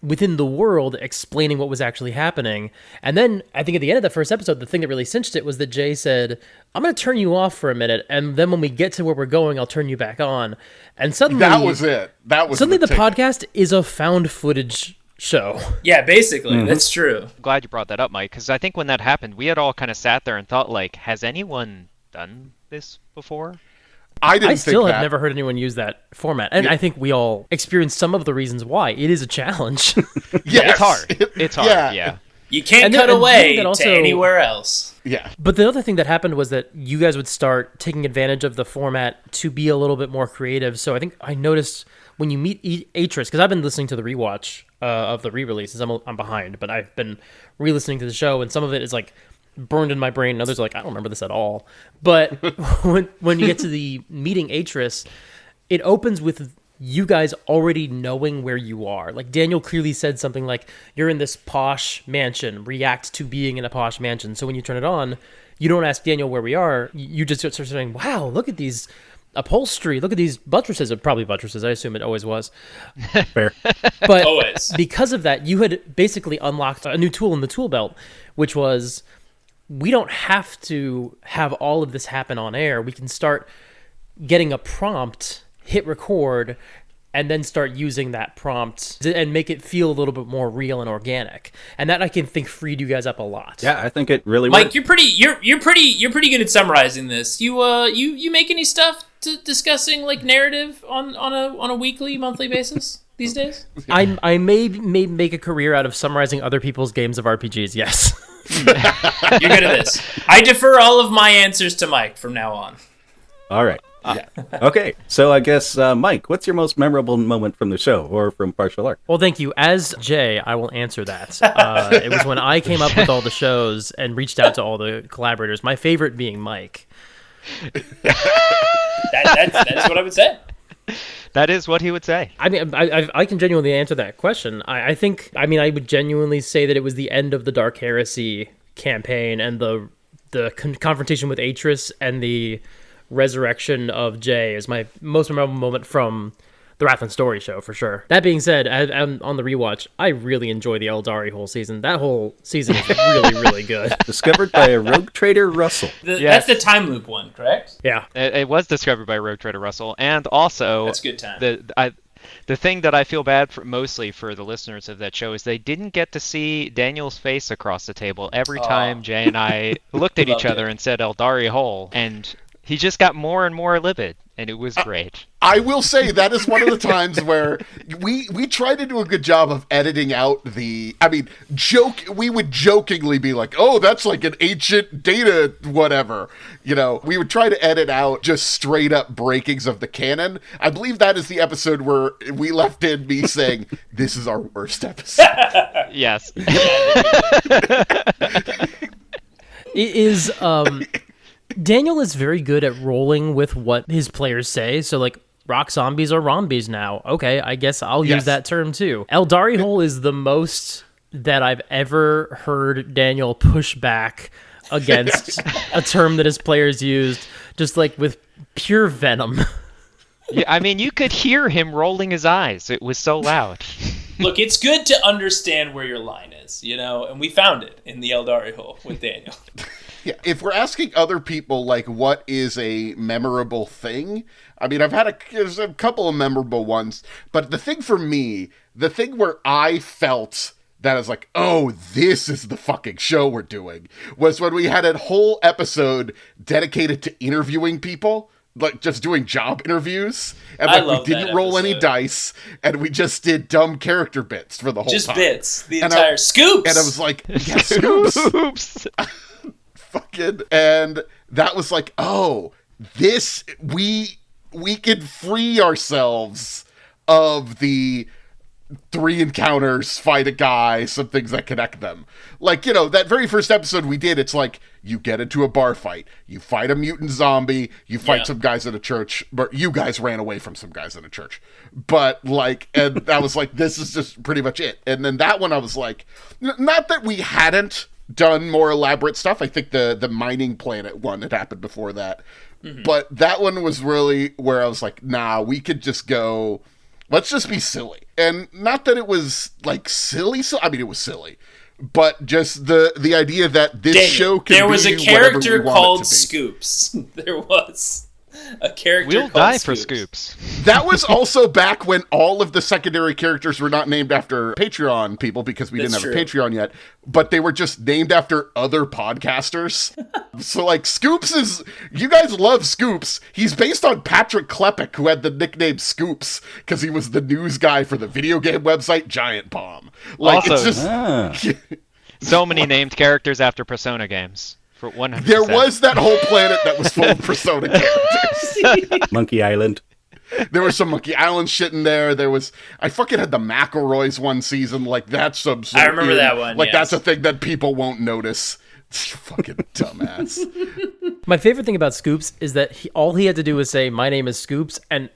within the world explaining what was actually happening. And then I think at the end of the first episode, the thing that really cinched it was that Jay said, I'm going to turn you off for a minute, and then when we get to where we're going, I'll turn you back on. And suddenly that was it. Suddenly the podcast is a found footage show. Yeah, basically. That's true. I'm glad you brought that up, Mike, because I think when that happened, we had all kind of sat there and thought, has anyone done this before? I still have never heard anyone use that format. And I think we all experienced some of the reasons why. It is a challenge. Yeah, it's hard. It's hard, yeah. You can't cut away to anywhere else. Yeah. But the other thing that happened was that you guys would start taking advantage of the format to be a little bit more creative. So I think I noticed when you meet Atris, because I've been listening to the rewatch of the re-releases. I'm behind, but I've been re-listening to the show, and some of it is burned in my brain, and others are I don't remember this at all. But when you get to the meeting Atris, it opens with you guys already knowing where you are. Daniel clearly said something you're in this posh mansion, react to being in a posh mansion. So when you turn it on, you don't ask Daniel where we are. You just start saying, wow, look at these upholstery, look at these buttresses. Probably buttresses, I assume it always was. Fair. But always. Because of that, you had basically unlocked a new tool in the tool belt, which was, we don't have to have all of this happen on air. We can start getting a prompt, hit record, and then start using that prompt and make it feel a little bit more real and organic. And that, I can think, freed you guys up a lot. Yeah, I think it really Mike, worked. you're pretty good at summarizing this. You make any stuff discussing narrative on a weekly, monthly basis these days? I may make a career out of summarizing other people's games of RPGs, yes. You're good at this. I defer all of my answers to Mike from now on. All right. Okay, so I guess, Mike, what's your most memorable moment from the show or from Partial Arc? Well, thank you. As Jay, I will answer that. It was when I came up with all the shows and reached out to all the collaborators, my favorite being Mike. That's what I would say. That is what he would say. I mean, I can genuinely answer that question. I think, I would genuinely say that it was the end of the Dark Heresy campaign and the confrontation with Atris and the resurrection of Jay is my most memorable moment from the Wrath and Story show, for sure. That being said, on the rewatch, I really enjoy the Eldari whole season. That whole season is really, really good. Discovered by a rogue trader, Russell. That's the time loop one, correct? Yeah. It was discovered by Rogue Trader Russell, and also That's good time. The thing that I feel bad for mostly for the listeners of that show is they didn't get to see Daniel's face across the table every time Jay and I looked at each other and said Eldari hole, and he just got more and more livid, and it was great. I will say that is one of the times where we try to do a good job of editing out we would jokingly be like, oh, that's like an ancient data whatever. We would try to edit out just straight up breakings of the canon. I believe that is the episode where we left in me saying, this is our worst episode. Yes. It is, Daniel is very good at rolling with what his players say. So, like, rock zombies are rombies now. Okay, I guess I'll use that term too. Eldari hole is the most that I've ever heard Daniel push back against a term that his players used, just like with pure venom. Yeah, you could hear him rolling his eyes. It was so loud. Look, it's good to understand where your line is, and we found it in the Eldari hole with Daniel. Yeah, if we're asking other people, like, what is a memorable thing, I've had there's a couple of memorable ones, but the thing for me, the thing where I felt that I was like, oh, this is the fucking show we're doing, was when we had a whole episode dedicated to interviewing people, like just doing job interviews, and we didn't roll any dice, and we just did dumb character bits for the whole time. Just bits, the entire scoops! And I was like, yeah, scoops! And that was like, oh, this, we can free ourselves of the 3 encounters, fight a guy, some things that connect them. Like, that very first episode we did, it's like, you get into a bar fight, you fight a mutant zombie, you fight some guys in a church, but you guys ran away from some guys in a church. But, like, and I was like, this is just pretty much it. And then that one I was like, not that we hadn't done more elaborate stuff. I think the mining planet one had happened before that. Mm-hmm. But that one was really where I was like, nah, we could just go, let's just be silly. And not that it was like silly, it was silly. But just the idea that this show can be there was a character called Scoops. There was a character called die for Scoops. That was also back when all of the secondary characters were not named after Patreon people because we didn't have a Patreon yet, but they were just named after other podcasters. So, like, Scoops is... You guys love Scoops. He's based on Patrick Klepek, who had the nickname Scoops because he was the news guy for the video game website Giant Bomb. Like, also, it's just... So many named characters after Persona games. For 100%. There was that whole planet that was full of Persona characters. Monkey Island. There was some Monkey Island shit in there. I fucking had the McElroys one season. Like, that's some... I remember that one, Like, that's a thing that people won't notice. Fucking dumbass. My favorite thing about Scoops is that all he had to do was say, my name is Scoops, and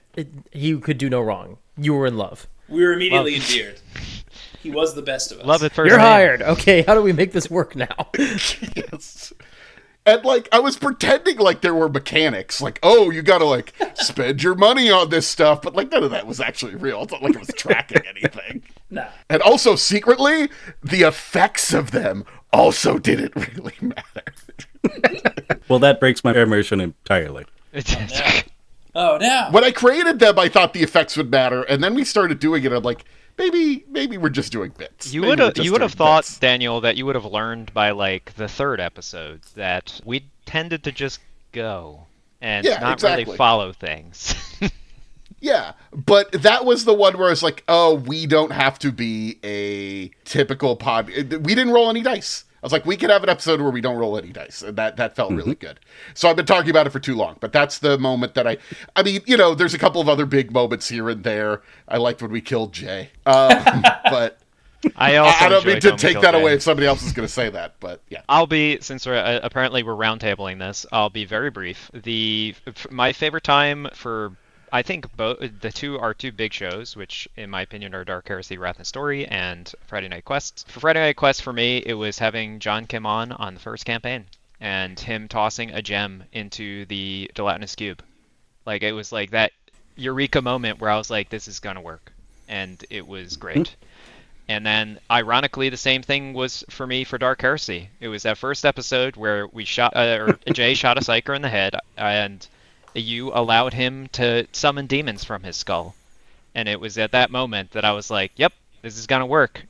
he could do no wrong. You were in love. We were immediately endeared. He was the best of us. Love it first. You're hired. Okay, how do we make this work now? Yes. And, like, I was pretending like there were mechanics. Like, oh, you gotta, like, spend your money on this stuff. But, like, none of that was actually real. It's not like it was tracking anything. Nah. And also, secretly, the effects of them also didn't really matter. Well, that breaks my immersion entirely. Oh, no. When I created them, I thought the effects would matter. And then we started doing it. I'm like, maybe we're just doing bits. You would have thought, bits. Daniel, that you would have learned by, like, the 3rd episode that we tended to just go and not really follow things. Yeah, but that was the one where I was like, oh, we don't have to be a typical pod. We didn't roll any dice. I was like, we could have an episode where we don't roll any dice. And that felt really good. So I've been talking about it for too long, but that's the moment that I mean, there's a couple of other big moments here and there. I liked when we killed Jay. But I don't mean to take that away if somebody else is going to say that, but yeah. Since apparently we're roundtabling this, I'll be very brief. My favorite time for, I think the two are two big shows, which in my opinion are Dark Heresy, Wrath and Story, and Friday Night Quest. For Friday Night Quest, for me, it was having John Kim on the first campaign, and him tossing a gem into the gelatinous cube. Like, it was like that eureka moment where I was like, this is going to work. And it was great. And then, ironically, the same thing was for me for Dark Heresy. It was that first episode where we Jay shot a Psyker in the head, and you allowed him to summon demons from his skull. And it was at that moment that I was like, yep, this is going to work.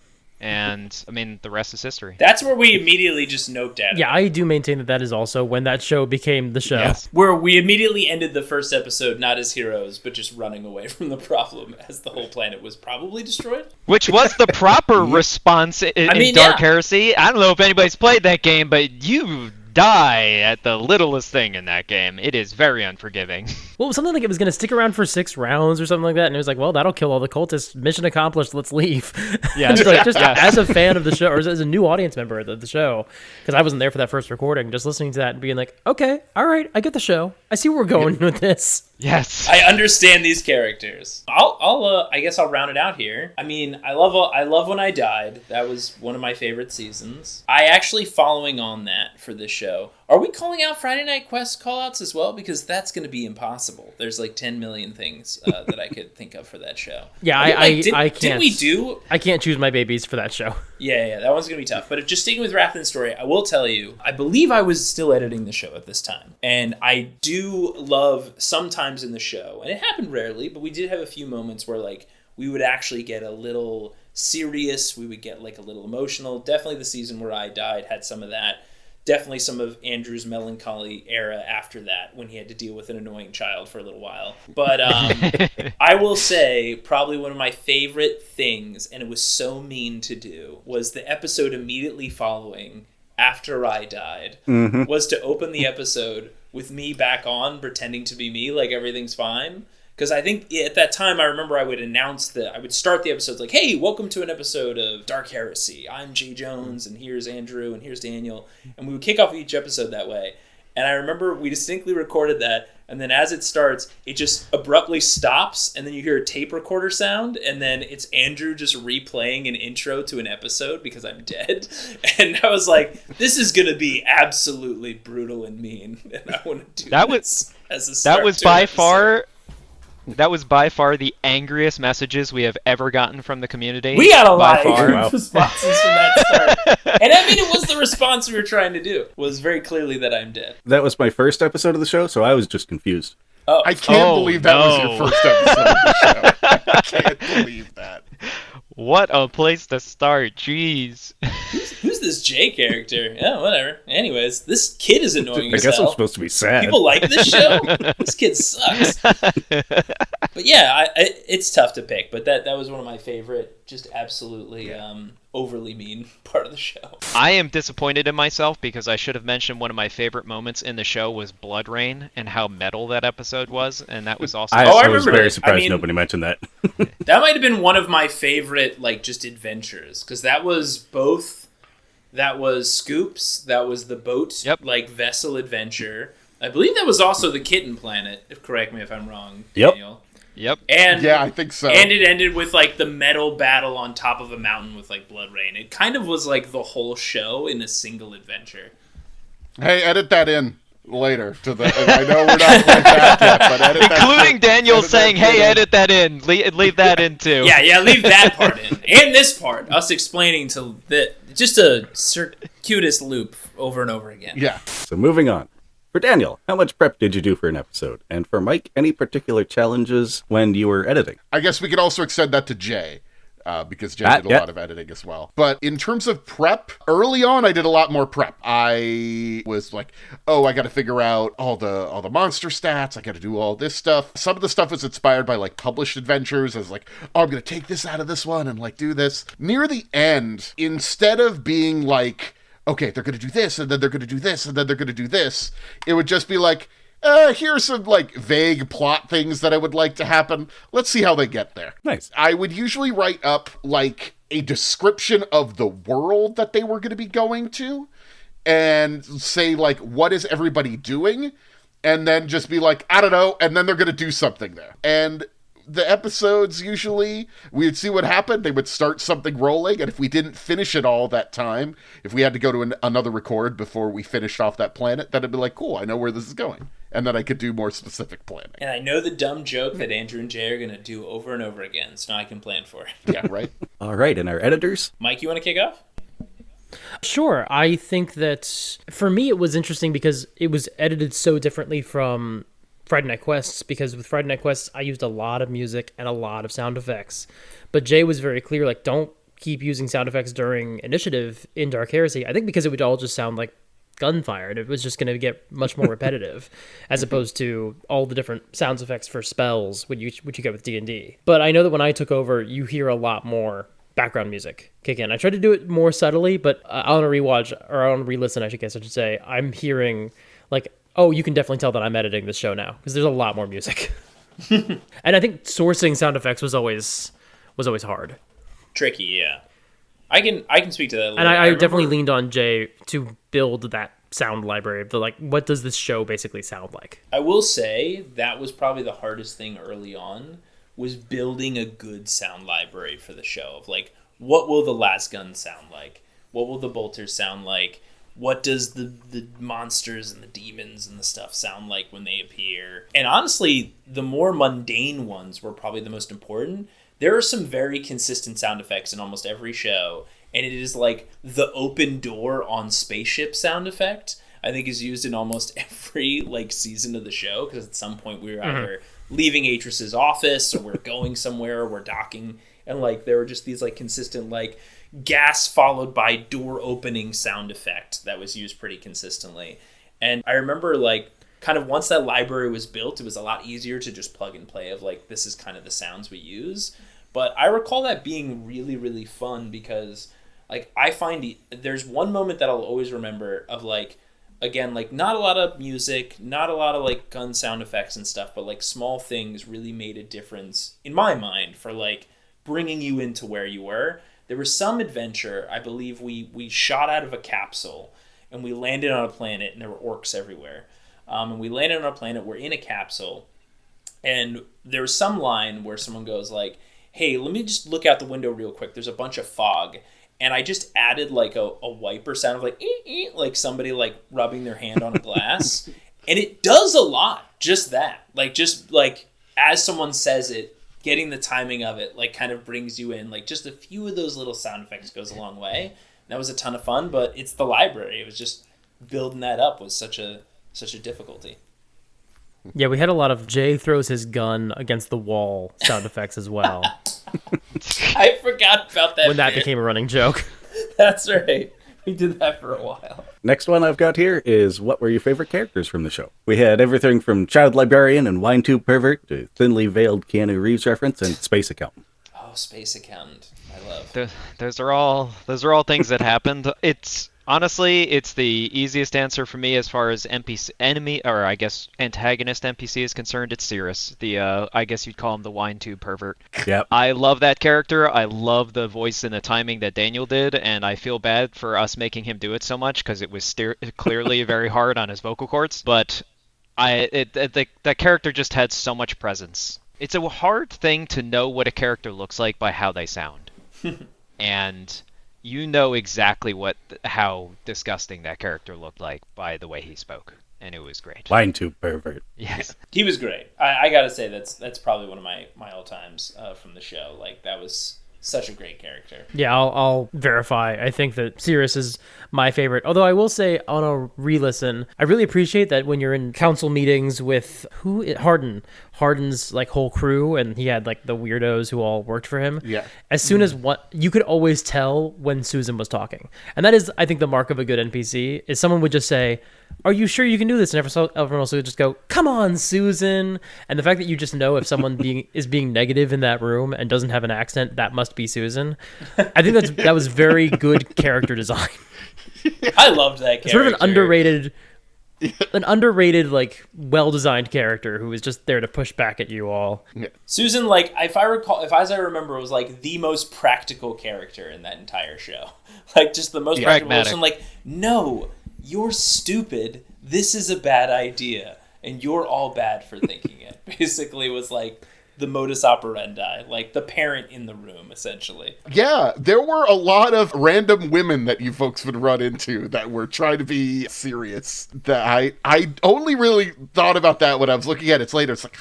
And, I mean, the rest is history. That's where we immediately just noped at it. Yeah, I do maintain that is also when that show became the show. Yes. Where we immediately ended the first episode not as heroes, but just running away from the problem as the whole planet was probably destroyed. Which was the proper response in Dark Heresy. I don't know if anybody's played that game, but you die at the littlest thing in that game. It is very unforgiving. Well, it was something like it was going to stick around for 6 rounds or something like that, and it was like, well, that'll kill all the cultists. Mission accomplished. Let's leave. Yeah, as a fan of the show, or as a new audience member of the show, because I wasn't there for that first recording, just listening to that and being like, okay, all right, I get the show. I see where we're going with this. Yes, I understand these characters. I guess I'll round it out here. I mean, I love When I Died. That was one of my favorite seasons. I actually, following on that for this show, are we calling out Friday Night Quest callouts as well? Because that's going to be impossible. There's like 10 million things that I could think of for that show. Yeah, I can't. Didn't we do? I can't choose my babies for that show. Yeah, that one's going to be tough. But just sticking with Wrath and Story, I will tell you, I believe I was still editing the show at this time. And I do love sometimes in the show, and it happened rarely, but we did have a few moments where like we would actually get a little serious, we would get like a little emotional. Definitely the season where I died had some of that. Definitely some of Andrew's melancholy era after that, when he had to deal with an annoying child for a little while. But I will say probably one of my favorite things, and it was so mean to do, was the episode immediately following after I died, was to open the episode with me back on, pretending to be me, like everything's fine. Because I think at that time, I remember I would start the episodes like, hey, welcome to an episode of Dark Heresy. I'm Jay Jones, and here's Andrew, and here's Daniel. And we would kick off each episode that way. And I remember we distinctly recorded that, and then as it starts, it just abruptly stops, and then you hear a tape recorder sound, and then it's Andrew just replaying an intro to an episode because I'm dead. And I was like, this is going to be absolutely brutal and mean, and I want to do this as a start. That was by far the angriest messages we have ever gotten from the community. We got a lot of responses from that start. And I mean, it was the response we were trying to do. Was very clearly that I'm dead. That was my first episode of the show, so I was just confused. Oh. I can't believe that was your first episode of the show. I can't believe that. What a place to start. Jeez. Who's this Jay character? Yeah, whatever. Anyways, this kid is annoying as hell. I guess I'm hell. supposed to be sad. People like this show? This kid sucks. But yeah, it's tough to pick, but that was one of my favorite, just absolutely overly mean part of the show. I am disappointed in myself because I should have mentioned one of my favorite moments in the show was Blood Rain and how metal that episode was, and that was also... I was very surprised nobody mentioned that. That might have been one of my favorite, like, just adventures, because that was both... That was Scoops, that was the boat, like, vessel adventure. I believe that was also the Kitten Planet, correct me if I'm wrong, Daniel. Yep. And yeah, I think so. And it ended with like the metal battle on top of a mountain with like blood rain. It kind of was like the whole show in a single adventure. Hey, edit that in later to the. I know we're not quite back yet, but edit that. Including Daniel saying, "Hey, edit that in. Leave that in too." Yeah, leave that part in, and this part, us explaining to just a circuitous loop over and over again. Yeah. So moving on. For Daniel, how much prep did you do for an episode? And for Mike, any particular challenges when you were editing? I guess we could also extend that to Jay, because Jay did a lot of editing as well. But in terms of prep, early on, I did a lot more prep. I was like, I got to figure out all the monster stats. I got to do all this stuff. Some of the stuff was inspired by like published adventures. I was like, I'm going to take this out of this one and like do this. Near the end, instead of being like, okay, they're going to do this, and then they're going to do this, and then they're going to do this. It would just be like, here's some like vague plot things that I would like to happen. Let's see how they get there. Nice. I would usually write up like a description of the world that they were going to be going to and say like, what is everybody doing? And then just be like, I don't know. And then they're going to do something there. And the episodes, usually, we would see what happened. They would start something rolling. And if we didn't finish it all that time, if we had to go to another record before we finished off that planet, then it'd be like, cool, I know where this is going. And then I could do more specific planning. And I know the dumb joke that Andrew and Jay are going to do over and over again, so now I can plan for it. Yeah, right? All right, and our editors? Mike, you want to kick off? Sure. I think that for me it was interesting because it was edited so differently from Friday Night Quests, because with Friday Night Quests I used a lot of music and a lot of sound effects. But Jay was very clear, like, don't keep using sound effects during Initiative in Dark Heresy. I think because it would all just sound like gunfire, and it was just going to get much more repetitive as opposed to all the different sound effects for spells which you get with D&D. But I know that when I took over, you hear a lot more background music kick in. I tried to do it more subtly, but on a rewatch, or on a re-listen, I should say, I'm hearing like, oh, you can definitely tell that I'm editing this show now because there's a lot more music. And I think sourcing sound effects was always hard. Tricky, yeah. I can speak to that a little And bit. I definitely leaned on Jay to build that sound library of the, like, what does this show basically sound like? I will say that was probably the hardest thing early on, was building a good sound library for the show of like, what will the last gun sound like? What will the bolters sound like? What does the monsters and the demons and the stuff sound like when they appear? And honestly, the more mundane ones were probably the most important. There are some very consistent sound effects in almost every show, and it is like the open door on spaceship sound effect, I think, is used in almost every like season of the show, because at some point we were either leaving Atris's office or we're going somewhere or we're docking, and like there were just these like consistent like gas followed by door opening sound effect that was used pretty consistently. And I remember like kind of once that library was built, it was a lot easier to just plug and play of like, this is kind of the sounds we use. But I recall that being really, really fun because like I find there's one moment that I'll always remember of like, again, like not a lot of music, not a lot of like gun sound effects and stuff, but like small things really made a difference in my mind for like bringing you into where you were. There was some adventure, I believe we shot out of a capsule and we landed on a planet and there were orcs everywhere. And we landed on a planet, we're in a capsule, and there was some line where someone goes like, hey, let me just look out the window real quick. There's a bunch of fog. And I just added like a wiper sound of like, like somebody like rubbing their hand on a glass. And it does a lot, just that. Like, just like as someone says it, getting the timing of it like kind of brings you in. Like just a few of those little sound effects goes a long way. That was a ton of fun, but it's the library. It was just building that up was such a difficulty. Yeah, we had a lot of Jay throws his gun against the wall sound effects as well. I forgot about that. When that became a running joke. That's right. We did that for a while. Next one I've got here is what were your favorite characters from the show? We had everything from child librarian and wine tube pervert to thinly veiled Keanu Reeves reference and space accountant. Oh, space accountant. I love. Those are all things that happened. Honestly, it's the easiest answer for me as far as antagonist NPC is concerned. It's Cirrus, I guess you'd call him the wine tube pervert. Yep. I love that character. I love the voice and the timing that Daniel did, and I feel bad for us making him do it so much because it was clearly very hard on his vocal cords. But that character just had so much presence. It's a hard thing to know what a character looks like by how they sound, and you know exactly how disgusting that character looked like by the way he spoke, and it was great. Wine tube pervert. Yes, he was great. I gotta say that's probably one of my all times from the show. Like that was such a great character. Yeah, I'll verify. I think that Cirrus is my favorite. Although I will say on a re-listen, I really appreciate that when you're in council meetings with Hardin's like whole crew, and he had like the weirdos who all worked for him. Yeah. As soon as you could always tell when Susan was talking. And that is, I think, the mark of a good NPC is someone would just say, are you sure you can do this? And everyone else would just go, come on, Susan. And the fact that you just know if someone is being negative in that room and doesn't have an accent, that must be Susan. I think that was very good character design. I loved that character. Sort of an underrated, like, well-designed character who was just there to push back at you all. Yeah. Susan, like, if as I remember, was like the most practical character in that entire show. Like, just the most practical person. Like, no, you're stupid. This is a bad idea, and you're all bad for thinking it. Basically, was like the modus operandi, like the parent in the room, essentially. Yeah, there were a lot of random women that you folks would run into that were trying to be serious. That I only really thought about that when I was looking at it later. It's like,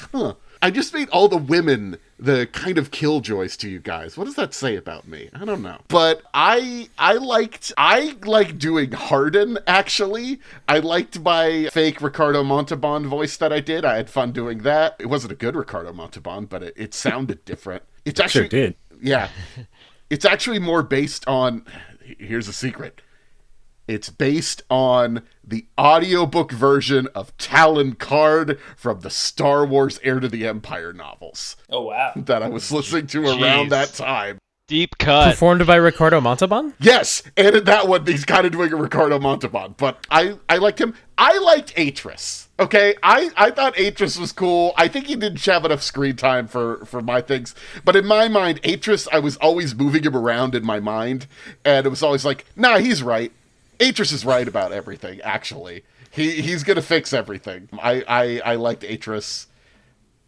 I just made all the women the kind of killjoys to you guys. What does that say about me? I don't know. But I like doing Hardin, actually. I liked my fake Ricardo Montalban voice that I did. I had fun doing that. It wasn't a good Ricardo Montalban, but it sounded different. It's actually, sure did. Yeah. It's actually more based on, here's a secret. It's based on the audiobook version of Talon Card from the Star Wars Heir to the Empire novels. Oh, wow. That I was listening to around that time. Deep cut. Performed by Ricardo Montalban? Yes, and in that one, he's kind of doing a Ricardo Montalban, but I liked him. I liked Atris, okay? I thought Atris was cool. I think he didn't have enough screen time for my things, but in my mind, Atris, I was always moving him around in my mind, and it was always like, nah, he's right. Atris is right about everything, actually. He's going to fix everything. I liked Atris,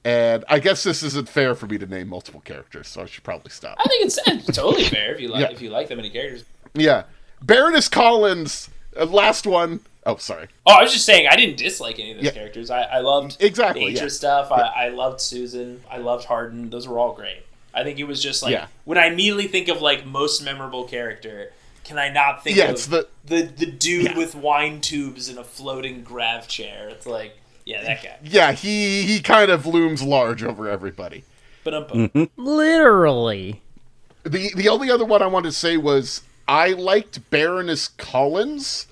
and I guess this isn't fair for me to name multiple characters, so I should probably stop. I think it's totally fair if you like if you like that many characters. Yeah. Baroness Collins, last one. Oh, sorry. Oh, I was just saying I didn't dislike any of those characters. I loved the exactly Atris stuff. I loved Susan. I loved Hardin. Those were all great. I think it was just like when I immediately think of like most memorable character, can I not think of the dude with wine tubes in a floating grav chair? It's like, yeah, that guy. Yeah, he kind of looms large over everybody. But Literally. The only other one I wanted to say was I liked Baroness Collins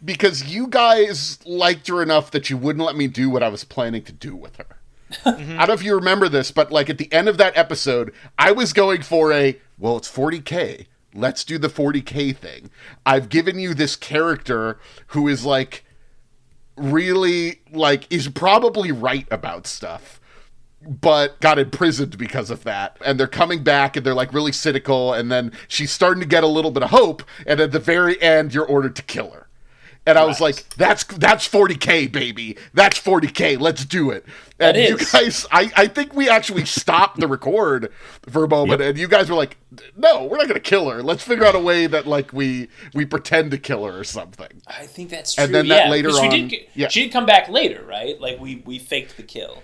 because you guys liked her enough that you wouldn't let me do what I was planning to do with her. I don't know if you remember this, but like at the end of that episode, I was going for it's 40K. Let's do the 40K thing. I've given you this character who is like really like is probably right about stuff, but got imprisoned because of that. And they're coming back and they're like really cynical. And then she's starting to get a little bit of hope. And at the very end, you're ordered to kill her. And I was like, that's 40K, baby. That's 40K. Let's do it. And you guys, I think we actually stopped the record for a moment. And you guys were like, no, we're not going to kill her. Let's figure out a way that like we pretend to kill her or something. I think that's true. And then that later on. She did come back later, right? Like we faked the kill.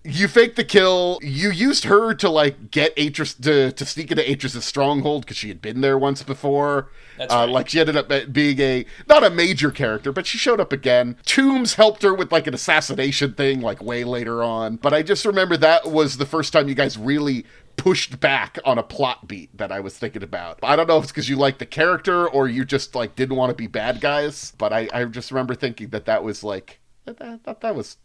You faked the kill. You used her to like get Atris to sneak into Atris' stronghold because she had been there once before. That's right. Like she ended up being not a major character, but she showed up again. Toombs helped her with like an assassination thing like way later on. But I just remember that was the first time you guys really pushed back on a plot beat that I was thinking about. I don't know if it's because you liked the character or you just like didn't want to be bad guys, but I just remember thinking that was like. I thought that was.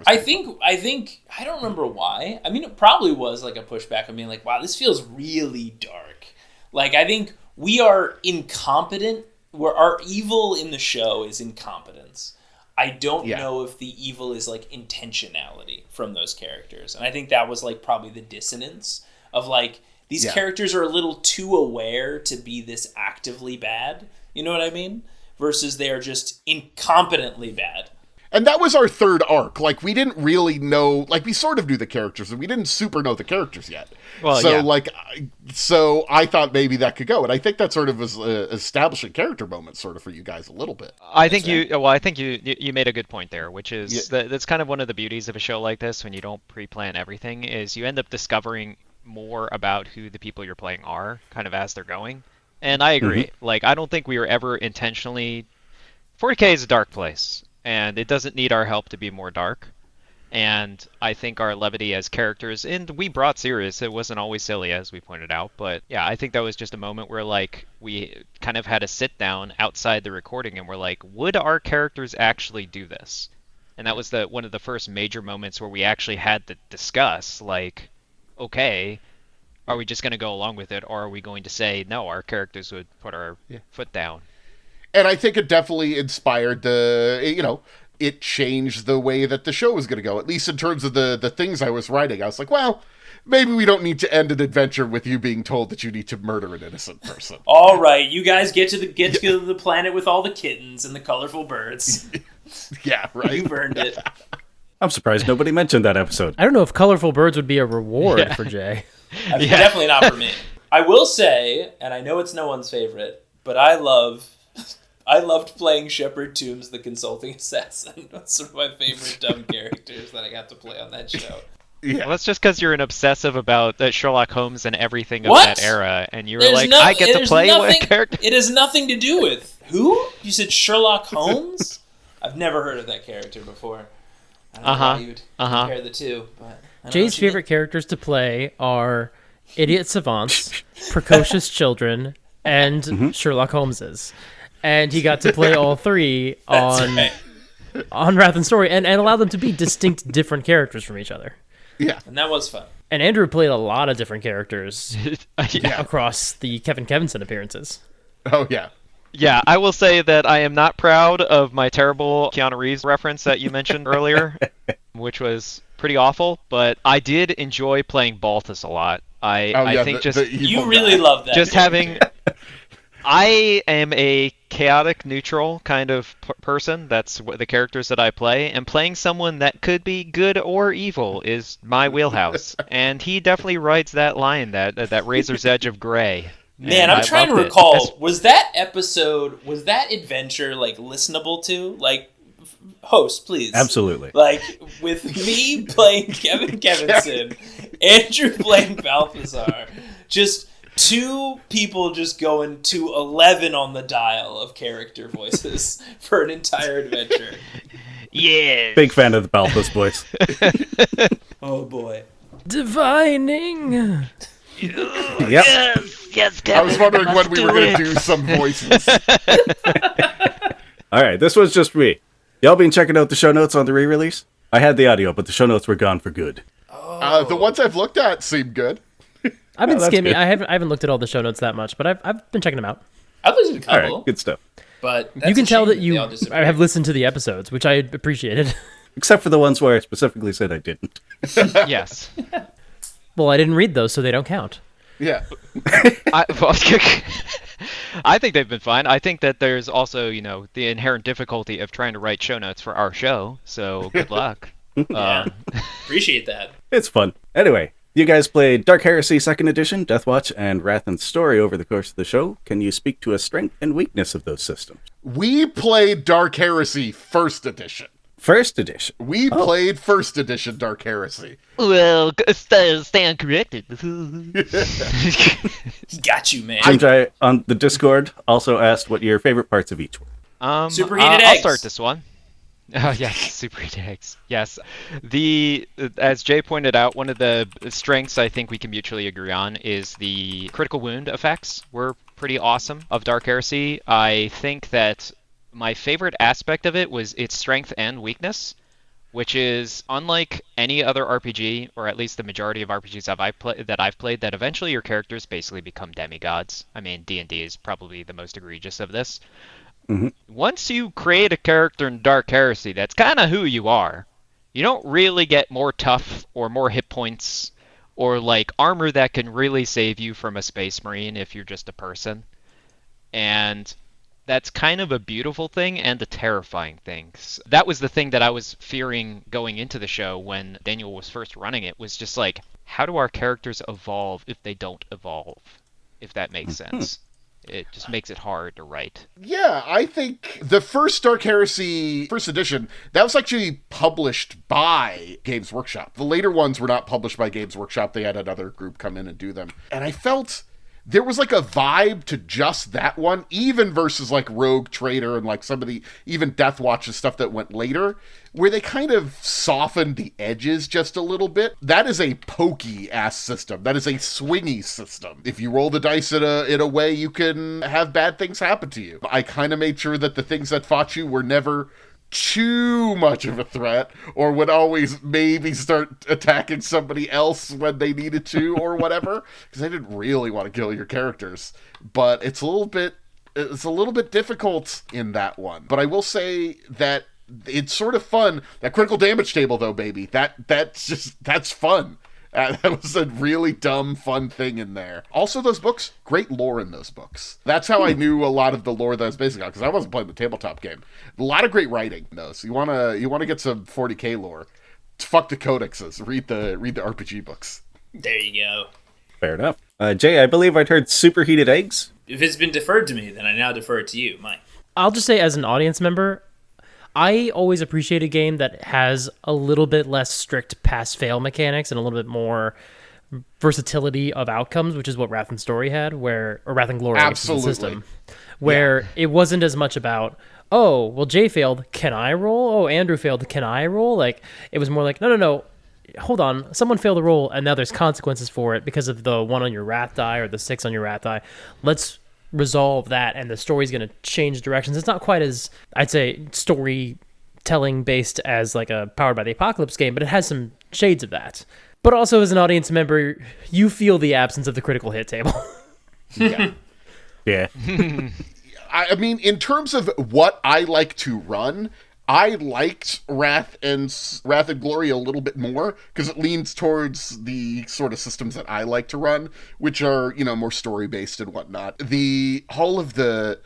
I think. I don't remember why. I mean, it probably was like a pushback of being like, "Wow, this feels really dark." Like, I think we are incompetent. Where our evil in the show is incompetence. I don't know if the evil is like intentionality from those characters, and I think that was like probably the dissonance of like these characters are a little too aware to be this actively bad. You know what I mean? Versus they are just incompetently bad. And that was our third arc. Like, we didn't really know... Like, we sort of knew the characters, and we didn't super know the characters yet. Well, so I thought maybe that could go. And I think that sort of was establishing character moment sort of for you guys a little bit. I think you made a good point there, which is that's kind of one of the beauties of a show like this when you don't pre-plan everything, is you end up discovering more about who the people you're playing are, kind of as they're going. And I agree. Like, I don't think we were ever intentionally... 40K is a dark place. And it doesn't need our help to be more dark. And I think our levity as characters, and we brought serious, it wasn't always silly, as we pointed out, but yeah, I think that was just a moment where, like, we kind of had a sit down outside the recording and we're like, would our characters actually do this? And that was one of the first major moments where we actually had to discuss, like, okay, are we just going to go along with it, or are we going to say, no, our characters would put our foot down? And I think it definitely inspired it changed the way that the show was going to go, at least in terms of the things I was writing. I was like, well, maybe we don't need to end an adventure with you being told that you need to murder an innocent person. All right, you guys get to the planet with all the kittens and the colorful birds. Yeah, right. You've earned it. I'm surprised nobody mentioned that episode. I don't know if colorful birds would be a reward for Jay. Definitely not for me. I will say, and I know it's no one's favorite, but I loved playing Shepard Toombs, the consulting assassin. That's one of my favorite dumb characters that I got to play on that show. Yeah. Well, that's just because you're an obsessive about Sherlock Holmes and everything of that era, and you were like, I get to play with a character. It has nothing to do with who? You said Sherlock Holmes? I've never heard of that character before. I don't know why you would compare the two. But Jay's favorite characters to play are idiot savants, precocious children, and Sherlock Holmeses. And he got to play all three on Wrath and Story and allow them to be distinct different characters from each other. Yeah. And that was fun. And Andrew played a lot of different characters across the Kevin Kevinson appearances. Oh, yeah. Yeah, I will say that I am not proud of my terrible Keanu Reeves reference that you mentioned earlier, which was pretty awful, but I did enjoy playing Balthus a lot. I think you really love that. Just having... I am a chaotic neutral kind of person. That's the characters that I play, and playing someone that could be good or evil is my wheelhouse. And he definitely rides that line, that razor's edge of gray. Man, I'm trying to recall, was that adventure, like, listenable to? Like, host, please. Absolutely. Like, with me playing Kevin Kevinson, Andrew playing Balthazar, just... two people just going to 11 on the dial of character voices for an entire adventure. Yeah. Big fan of the Balthus voice. Oh, boy. Divining. Yep. Yes, Kevin, I was wondering when we were going to do some voices. All right, this was just me. Y'all been checking out the show notes on the re-release? I had the audio, but the show notes were gone for good. The ones I've looked at seem good. I've been skimming. Good. I haven't looked at all the show notes that much, but I've been checking them out. I've listened to a All couple. right, good stuff. But You can tell that you have listened to the episodes, which I appreciated. Except for the ones where I specifically said I didn't. Yes. Well, I didn't read those, so they don't count. Yeah. I think they've been fine. I think that there's also, the inherent difficulty of trying to write show notes for our show, so good luck. Appreciate that. It's fun. Anyway, you guys played Dark Heresy 2nd Edition, Deathwatch, and Wrath and Story over the course of the show. Can you speak to a strength and weakness of those systems? We played Dark Heresy 1st Edition. 1st Edition? We played 1st Edition Dark Heresy. Well, stand corrected. He got you, man. Jim on the Discord also asked what your favorite parts of each were. Superheated eggs. I'll start this one. Oh, yes, superheated eggs. Yes. As Jay pointed out, one of the strengths I think we can mutually agree on is the critical wound effects were pretty awesome of Dark Heresy. I think that my favorite aspect of it was its strength and weakness, which is unlike any other RPG, or at least the majority of RPGs that I've played, that eventually your characters basically become demigods. I mean, D&D is probably the most egregious of this. Mm-hmm. Once you create a character in Dark Heresy, that's kind of who you are. You don't really get more tough or more hit points or like armor that can really save you from a space marine if you're just a person. And that's kind of a beautiful thing and a terrifying thing. That was the thing that I was fearing going into the show when Daniel was first running it, was just like, how do our characters evolve if they don't evolve? If that makes sense. It just makes it hard to write. Yeah, I think the first Dark Heresy 1st Edition, that was actually published by Games Workshop. The later ones were not published by Games Workshop. They had another group come in and do them. And I felt there was like a vibe to just that one, even versus like Rogue Trader and like some of the even Death Watch and stuff that went later, where they kind of softened the edges just a little bit. That is a pokey ass system. That is a swingy system. If you roll the dice in a way, you can have bad things happen to you. I kind of made sure that the things that fought you were never too much of a threat, or would always maybe start attacking somebody else when they needed to, or whatever, because I didn't really want to kill your characters. But it's a little bit difficult in that one. But I will say that it's sort of fun. That critical damage table, though, baby, that's fun. That was a really dumb, fun thing in there. Also, those books, great lore in those books. That's how I knew a lot of the lore that I was basing on, because I wasn't playing the tabletop game. A lot of great writing in those. You wanna get some 40k lore. Fuck the codexes. Read the RPG books. There you go. Fair enough. Jay, I believe I'd heard superheated eggs. If it's been deferred to me, then I now defer it to you, Mike. I'll just say, as an audience member, I always appreciate a game that has a little bit less strict pass-fail mechanics and a little bit more versatility of outcomes, which is what Wrath and Story had, or Wrath and Glory Absolutely. system, where it wasn't as much about, oh, well, Jay failed, can I roll? Oh, Andrew failed, can I roll? Like, it was more like, no, hold on, someone failed a roll, and now there's consequences for it because of the 1 on your Wrath die or the 6 on your Wrath die. Let's resolve that, and the story's going to change directions. It's not quite as, I'd say, storytelling based as like a Powered by the Apocalypse game, but it has some shades of that. But also, as an audience member, you feel the absence of the critical hit table. Yeah. I mean, in terms of what I like to run, I liked Wrath and Glory a little bit more, because it leans towards the sort of systems that I like to run, which are, more story-based and whatnot. All of the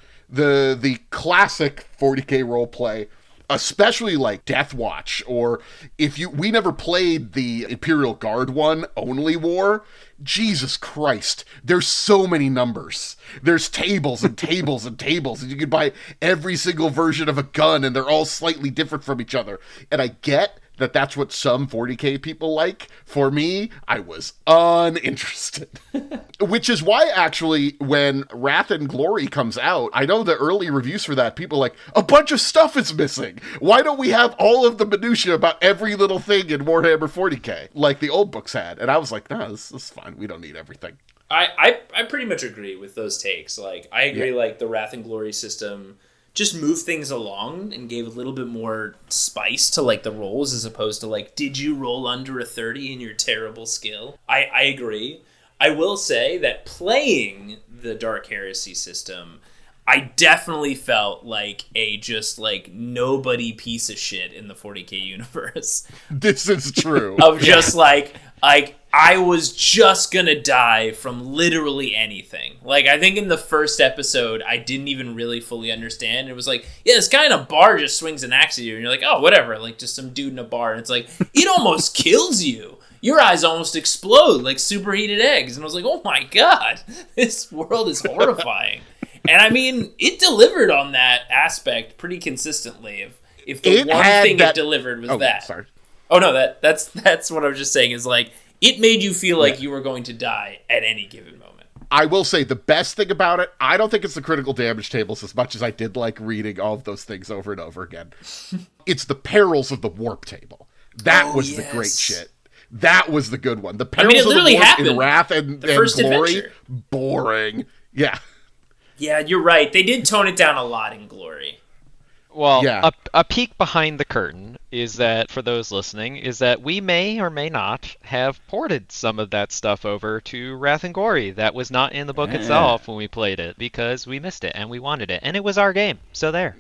classic 40k roleplay, especially like Death Watch, or we never played the Imperial Guard one, Only War. Jesus Christ, there's so many numbers. There's tables and tables and tables, and you can buy every single version of a gun, and they're all slightly different from each other. And I get that that's what some 40k people like. For me, I was uninterested. Which is why, actually, when Wrath and Glory comes out, I know the early reviews for that, people are like, a bunch of stuff is missing. Why don't we have all of the minutia about every little thing in Warhammer 40k, like the old books had? And I was like, no, this is fine. We don't need everything. I pretty much agree with those takes. Like, I agree, like, the Wrath and Glory system just moved things along and gave a little bit more spice to, like, the rolls, as opposed to, like, did you roll under a 30 in your terrible skill? I agree. I will say that playing the Dark Heresy system, I definitely felt like a just, like, nobody piece of shit in the 40k universe. This is true. Of just, like, I was just gonna die from literally anything. Like, I think in the first episode, I didn't even really fully understand. It was like, yeah, this guy in a bar just swings an axe at you, and you're like, oh, whatever, like, just some dude in a bar. And it's like, it almost kills you. Your eyes almost explode like superheated eggs. And I was like, oh my god, this world is horrifying. And I mean, it delivered on that aspect pretty consistently. If the one thing it delivered was that. Sorry. Oh no, that's what I was just saying, is like, it made you feel like you were going to die at any given moment. I will say the best thing about it, I don't think it's the critical damage tables as much as I did like reading all of those things over and over again. It's the perils of the warp table. That was the great shit. That was the good one. The perils of the warp in Wrath and Glory, boring. Yeah. Yeah, you're right. They did tone it down a lot in Glory. Well, a peek behind the curtain is that, for those listening, is that we may or may not have ported some of that stuff over to Wrath and Glory. That was not in the book itself when we played it, because we missed it and we wanted it. And it was our game, so there.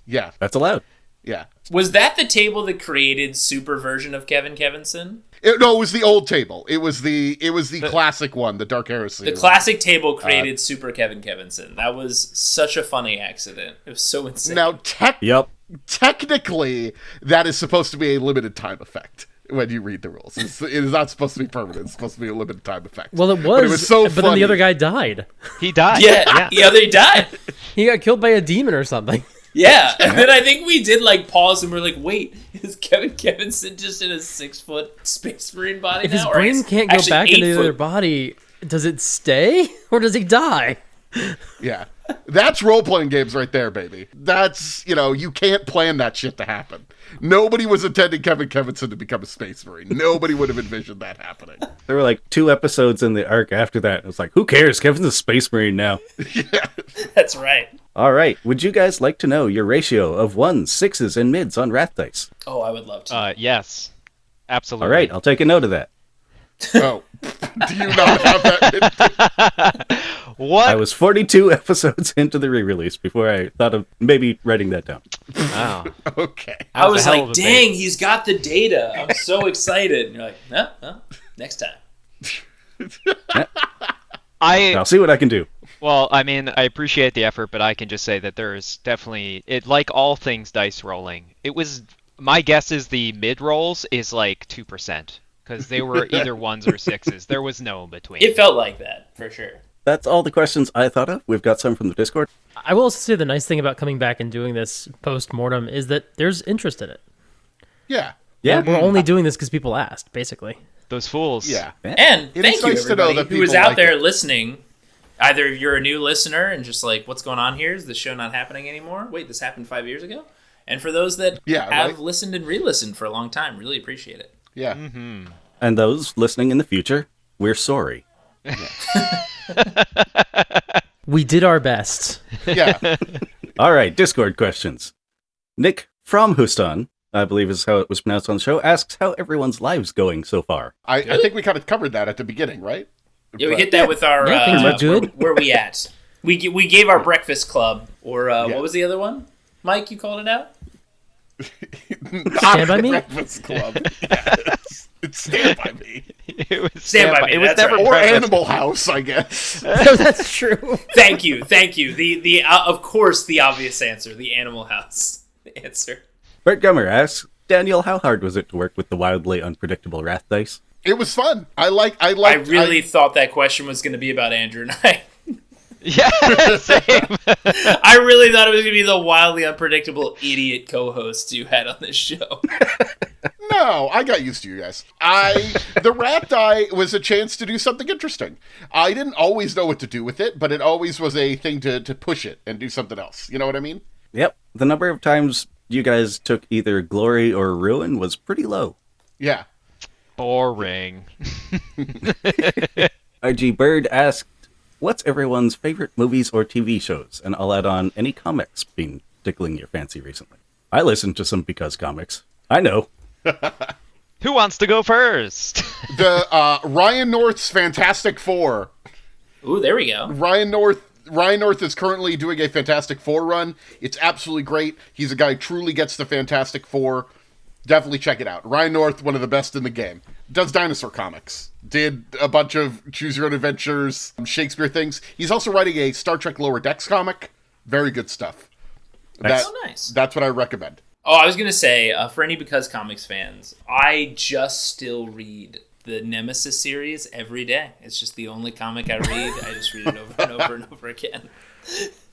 Yeah. That's allowed. Yeah. Was that the table that created super version of Kevin Kevinson? No, it was the old table. It was the classic one, the Dark Heresy. The classic table created Super Kevin Kevinson. That was such a funny accident. It was so insane. Now, technically, that is supposed to be a limited time effect when you read the rules. It is not supposed to be permanent. It's supposed to be a limited time effect. Well, it was. But it was so funny. Then the other guy died. He died. Yeah, they died. He got killed by a demon or something. Yeah, and then I think we did, like, pause and we're like, wait, is Kevin Kevinson just in a 6-foot Space Marine body if now? His brain can't go back into the other body, Does it stay or does he die? Yeah. That's role-playing games right there, baby. That's, you can't plan that shit to happen. Nobody was intending Kevin Kevinson to become a space marine. Nobody would have envisioned that happening. There were like 2 episodes in the arc after that. It was like, who cares? Kevin's a space marine now. Yeah. That's right. All right. Would you guys like to know your ratio of 1s, 6s, and mids on Wrath Dice? Oh, I would love to. Yes. Absolutely. All right. I'll take a note of that. Oh. Do you not have that? What? I was 42 episodes into the re-release before I thought of maybe writing that down. Wow. Okay. I was a hell of like, a dang, bait. he's got the data. I'm so excited. And you're like, no, next time. I'll see what I can do. Well, I mean, I appreciate the effort, but I can just say that there's definitely like all things dice rolling. My guess is the mid rolls is like 2% because they were either 1s or 6s. There was no in between. It felt like that, for sure. That's all the questions I thought of. We've got some from the Discord. I will also say the nice thing about coming back and doing this post-mortem is that there's interest in it. Yeah. Yeah. And we're only doing this because people asked, basically. Those fools. Yeah. And It thank is you, nice to know everybody that who is people out like there it. listening. Either you're a new listener and just like, what's going on here? Is the show not happening anymore? Wait, this happened 5 years ago? And for those that have listened and re-listened for a long time, really appreciate it. Yeah. Mm-hmm. And those listening in the future, we're sorry. We did our best. Yeah. All right, Discord questions. Nick from Houston, I believe is how it was pronounced on the show, asks how everyone's lives going so far. I think we kind of covered that at the beginning, right? Yeah, we hit that with our things are good. Where we at? We gave our breakfast club, or what was the other one? Mike, you called it out? Stand by me? Breakfast Club. Yes. It's Stand By Me. It was Stand By Me, It was that's never right. Or breakfast. Animal House, I guess. No, that's true. Thank you. The of course the obvious answer, the Animal House answer. Bert Gummer asks, Daniel, how hard was it to work with the wildly unpredictable Wrath Dice? It was fun. I really thought that question was going to be about Andrew and I. Yeah, same. I really thought it was going to be the wildly unpredictable idiot co-hosts you had on this show. No, I got used to you guys. The rat die was a chance to do something interesting. I didn't always know what to do with it, but it always was a thing to push it and do something else. You know what I mean? Yep, the number of times you guys took either glory or ruin was pretty low. Yeah. Boring. RG Bird asked, what's everyone's favorite movies or TV shows? And I'll add on any comics been tickling your fancy recently. I listened to some Because comics. I know. Who wants to go first? The Ryan North's Fantastic Four. Ooh, there we go. Ryan North is currently doing a Fantastic Four run. It's absolutely great. He's a guy who truly gets the Fantastic Four. Definitely check it out. Ryan North, one of the best in the game. Does dinosaur comics. Did a bunch of Choose Your Own Adventures, Shakespeare things. He's also writing a Star Trek Lower Decks comic. Very good stuff. Nice. Nice. That's what I recommend. Oh, I was going to say, for any Because Comics fans, I just still read the Nemesis series every day. It's just the only comic I read. I just read it over and over and over again.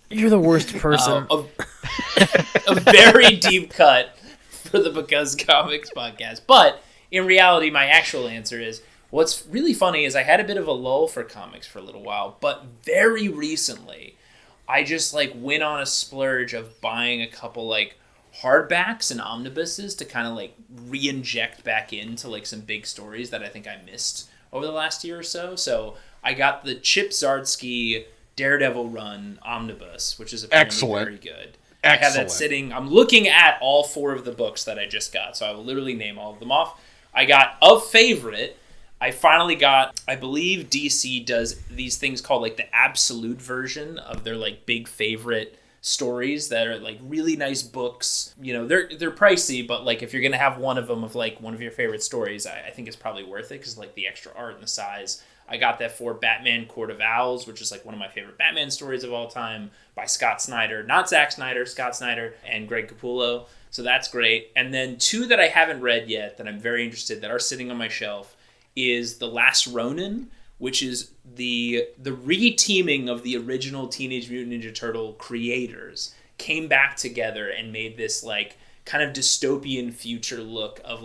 You're the worst person. A very deep cut for the Because Comics podcast. But in reality, my actual answer is, what's really funny is I had a bit of a lull for comics for a little while, but very recently, I just went on a splurge of buying a couple hardbacks and omnibuses to kind of re-inject back into some big stories that I think I missed over the last year or so. So I got the Chip Zdarsky Daredevil run omnibus, which is apparently Excellent. very good. Excellent. I have that sitting. I'm looking at all 4 of the books that I just got, so I will literally name all of them off. I got a favorite. I finally got, I believe DC does these things called the absolute version of their big favorite stories that are really nice books. You know, they're pricey, but if you're gonna have one of them of one of your favorite stories, I think it's probably worth it because the extra art and the size. I got that for Batman Court of Owls, which is one of my favorite Batman stories of all time by Scott Snyder, not Zack Snyder, Scott Snyder and Greg Capullo. So that's great. And then 2 that I haven't read yet that I'm very interested that are sitting on my shelf is The Last Ronin, which is the re-teaming of the original Teenage Mutant Ninja Turtle creators came back together and made this kind of dystopian future look of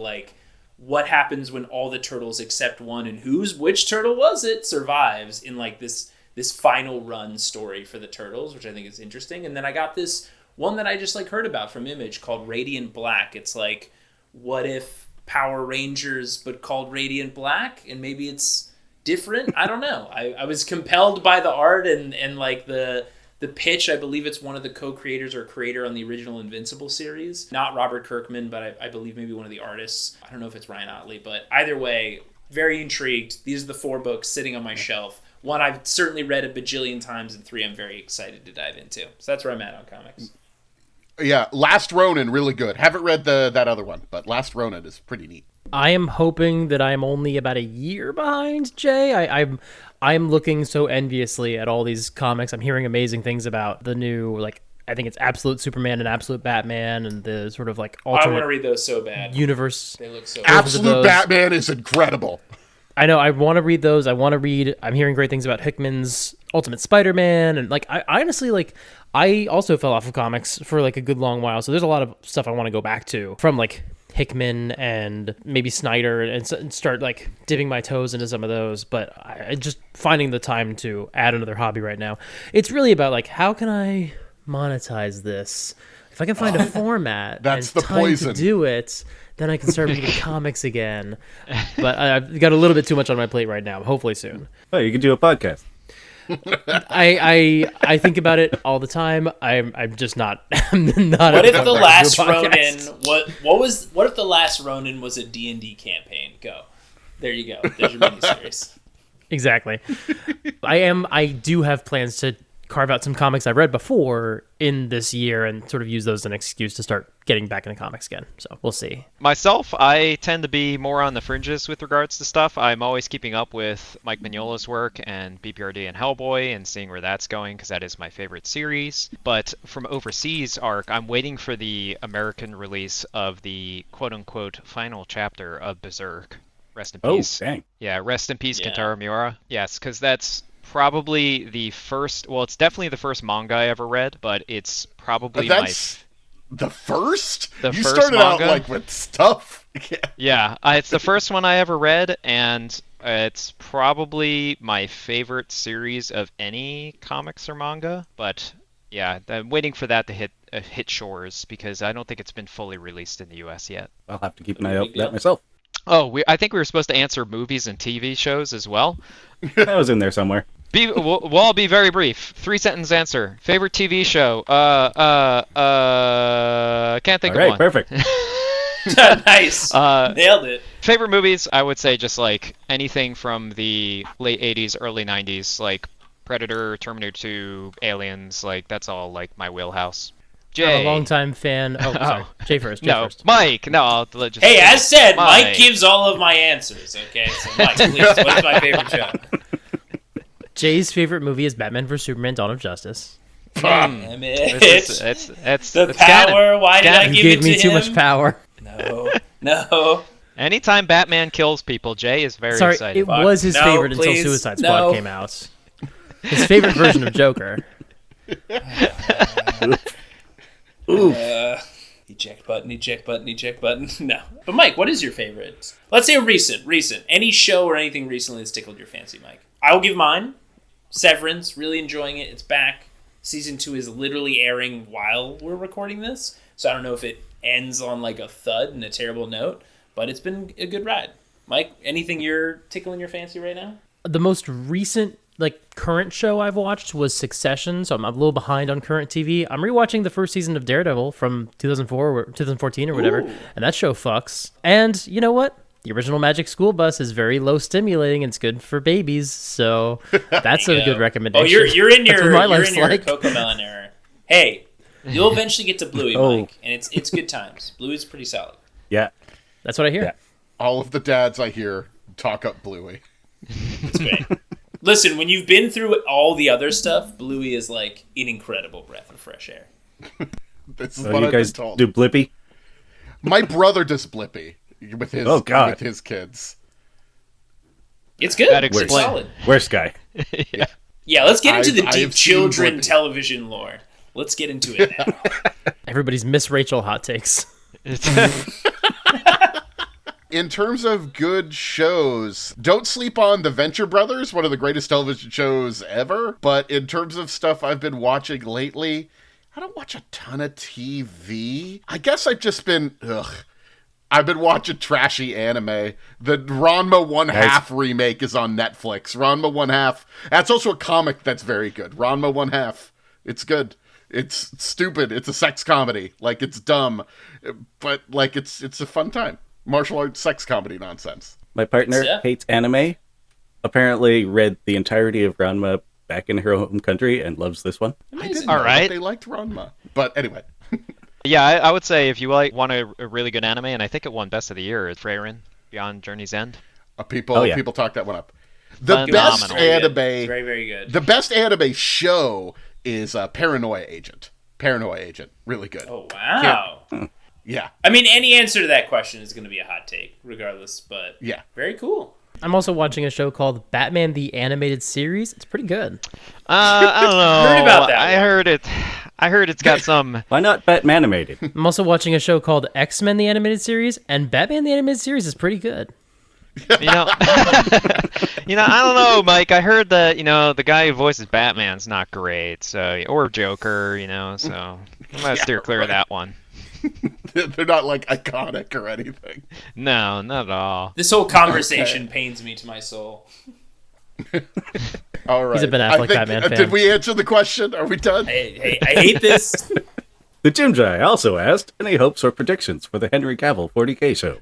what happens when all the turtles except one, and which turtle was it, survives in like this final run story for the turtles, which I think is interesting. And then I got this one that I just like heard about from Image called Radiant Black. It's like, what if Power Rangers but called Radiant Black, and maybe it's different? I don't know. I was compelled by the art and like the pitch. I believe it's one of the co-creators or creator on the original Invincible series. Not Robert Kirkman, but I believe maybe one of the artists. I don't know if it's Ryan Otley, but either way, very intrigued. These are the 4 books sitting on my shelf. 1 I've certainly read a bajillion times, and 3 I'm very excited to dive into. So that's where I'm at on comics. Yeah, Last Ronin, really good. Haven't read that other one, but Last Ronin is pretty neat. I am hoping that I'm only about a year behind Jay. I'm looking so enviously at all these comics. I'm hearing amazing things about the new, like, I think it's Absolute Superman and Absolute Batman and the sort of like alternate I want to read those so bad. Universe. They look so Absolute Batman is incredible. I know. I want to read those. I'm hearing great things about Hickman's Ultimate Spider-Man, and like I honestly like. I also fell off of comics for like a good long while, so there's a lot of stuff I want to go back to from like Hickman and maybe Snyder and start like dipping my toes into some of those. But I just finding the time to add another hobby right now. It's really about like, how can I monetize this? If I can find a format That's and the time poison. to do it, then I can start reading comics again. But I've got a little bit too much on my plate right now. Hopefully soon. Oh, you can do a podcast. I think about it all the time. I'm just not. I'm not. What if the last podcast. Ronin? What if the last Ronin was a D&D campaign? Go. There you go. There's your miniseries. Exactly. I do have plans to carve out some comics I've read before in this year and sort of use those as an excuse to start getting back into comics again. So we'll see. Myself, I tend to be more on the fringes with regards to stuff. I'm always keeping up with Mike Mignola's work and BPRD and Hellboy and seeing where that's going, because that is my favorite series. But from overseas arc, I'm waiting for the American release of the quote-unquote final chapter of Berserk. Rest in peace. Oh, dang. Yeah, rest in peace, Kentaro Miura. Yes, because that's probably the first, well, it's definitely the first manga I ever read, but it's probably the first? You started manga? out like with stuff. Yeah, it's the first one I ever read, and it's probably my favorite series of any comics or manga. But yeah, I'm waiting for that to hit shores, because I don't think it's been fully released in the U.S. yet. I'll have to keep an eye out for that myself. Oh, I think we were supposed to answer movies and TV shows as well. That was in there somewhere. We'll all be very brief. 3-sentence answer. Favorite TV show? Can't think of one. All right, perfect. Nice. Nailed it. Favorite movies? I would say just like anything from the late 80s, early 90s, like Predator, Terminator 2, Aliens. Like that's all like my wheelhouse. Jay. I'm a longtime fan. Oh, sorry. Jay first. No, Mike. No, I'll just. Hey, as said, Mike gives all of my answers. Okay, so Mike, please, what's my favorite show? Jay's favorite movie is Batman vs Superman: Dawn of Justice. Damn it. It's the power. canon. Why did I You give gave it me to too him? much power. No. Anytime Batman kills people, Jay is very Sorry, excited. it was his No, favorite until please. Suicide Squad came out. His favorite version of Joker. Eject button. No. But Mike, what is your favorite? Let's say recent. Any show or anything recently that's tickled your fancy, Mike. I will give mine. Severance, really enjoying it. It's back. Season 2 is literally airing while we're recording this. So I don't know if it ends on like a thud and a terrible note, but it's been a good ride. Mike, anything you're tickling your fancy right now? The most recent current show I've watched was Succession, so I'm a little behind on current TV. I'm rewatching the first season of Daredevil from 2004 or 2014 or whatever, and that show fucks. And you know what? The original Magic School Bus is very low stimulating and it's good for babies, so that's a good recommendation. Oh, you're in your like. Cocomelon era. Hey, you'll eventually get to Bluey, Mike, and it's good times. Bluey's pretty solid. Yeah. That's what I hear. Yeah. All of the dads I hear talk up Bluey. It's great. Listen, when you've been through all the other stuff, Bluey is like an incredible breath of fresh air. This is So what you I've guys been told. do Blippy? My brother does Blippy with his kids. It's good. That It's explains- solid. Where's Sky? Yeah, let's get into the I deep have seen children Blippi. television lore. Let's get into it now. Everybody's Miss Rachel hot takes. In terms of good shows, don't sleep on The Venture Brothers, one of the greatest television shows ever. But in terms of stuff I've been watching lately, I don't watch a ton of TV. I guess I've just been, I've been watching trashy anime. The Ranma 1/2 remake is on Netflix. Ranma 1/2. That's also a comic that's very good. Ranma 1/2. It's good. It's stupid. It's a sex comedy. Like, it's dumb. But, like, it's a fun time. Martial arts sex comedy nonsense. My partner hates anime. Apparently read the entirety of Ranma back in her home country and loves this one. I didn't know that they liked Ranma. But anyway. Yeah, I would say if you want a really good anime, and I think it won Best of the Year, it's Frieren, Beyond Journey's End. People talk that one up. The best anime, very, very good. The best anime show is Paranoia Agent. Paranoia Agent, really good. Oh wow! Yeah. I mean, any answer to that question is going to be a hot take, regardless. But yeah, very cool. I'm also watching a show called Batman the Animated Series. It's pretty good. I don't know. Heard about that I heard it's got some. Why not Batman animated? I'm also watching a show called X-Men the Animated Series, and Batman the Animated Series is pretty good. You know, I don't know, Mike. I heard that the guy who voices Batman's not great, so or Joker, so I'm gonna steer clear of that one. They're not like iconic or anything. No, not at all. This whole conversation pains me to my soul. All right. He's a Ben Affleck Batman fan. Did we answer the question? Are we done? I hate this. The Jim Jai also asked, any hopes or predictions for the Henry Cavill 40K show?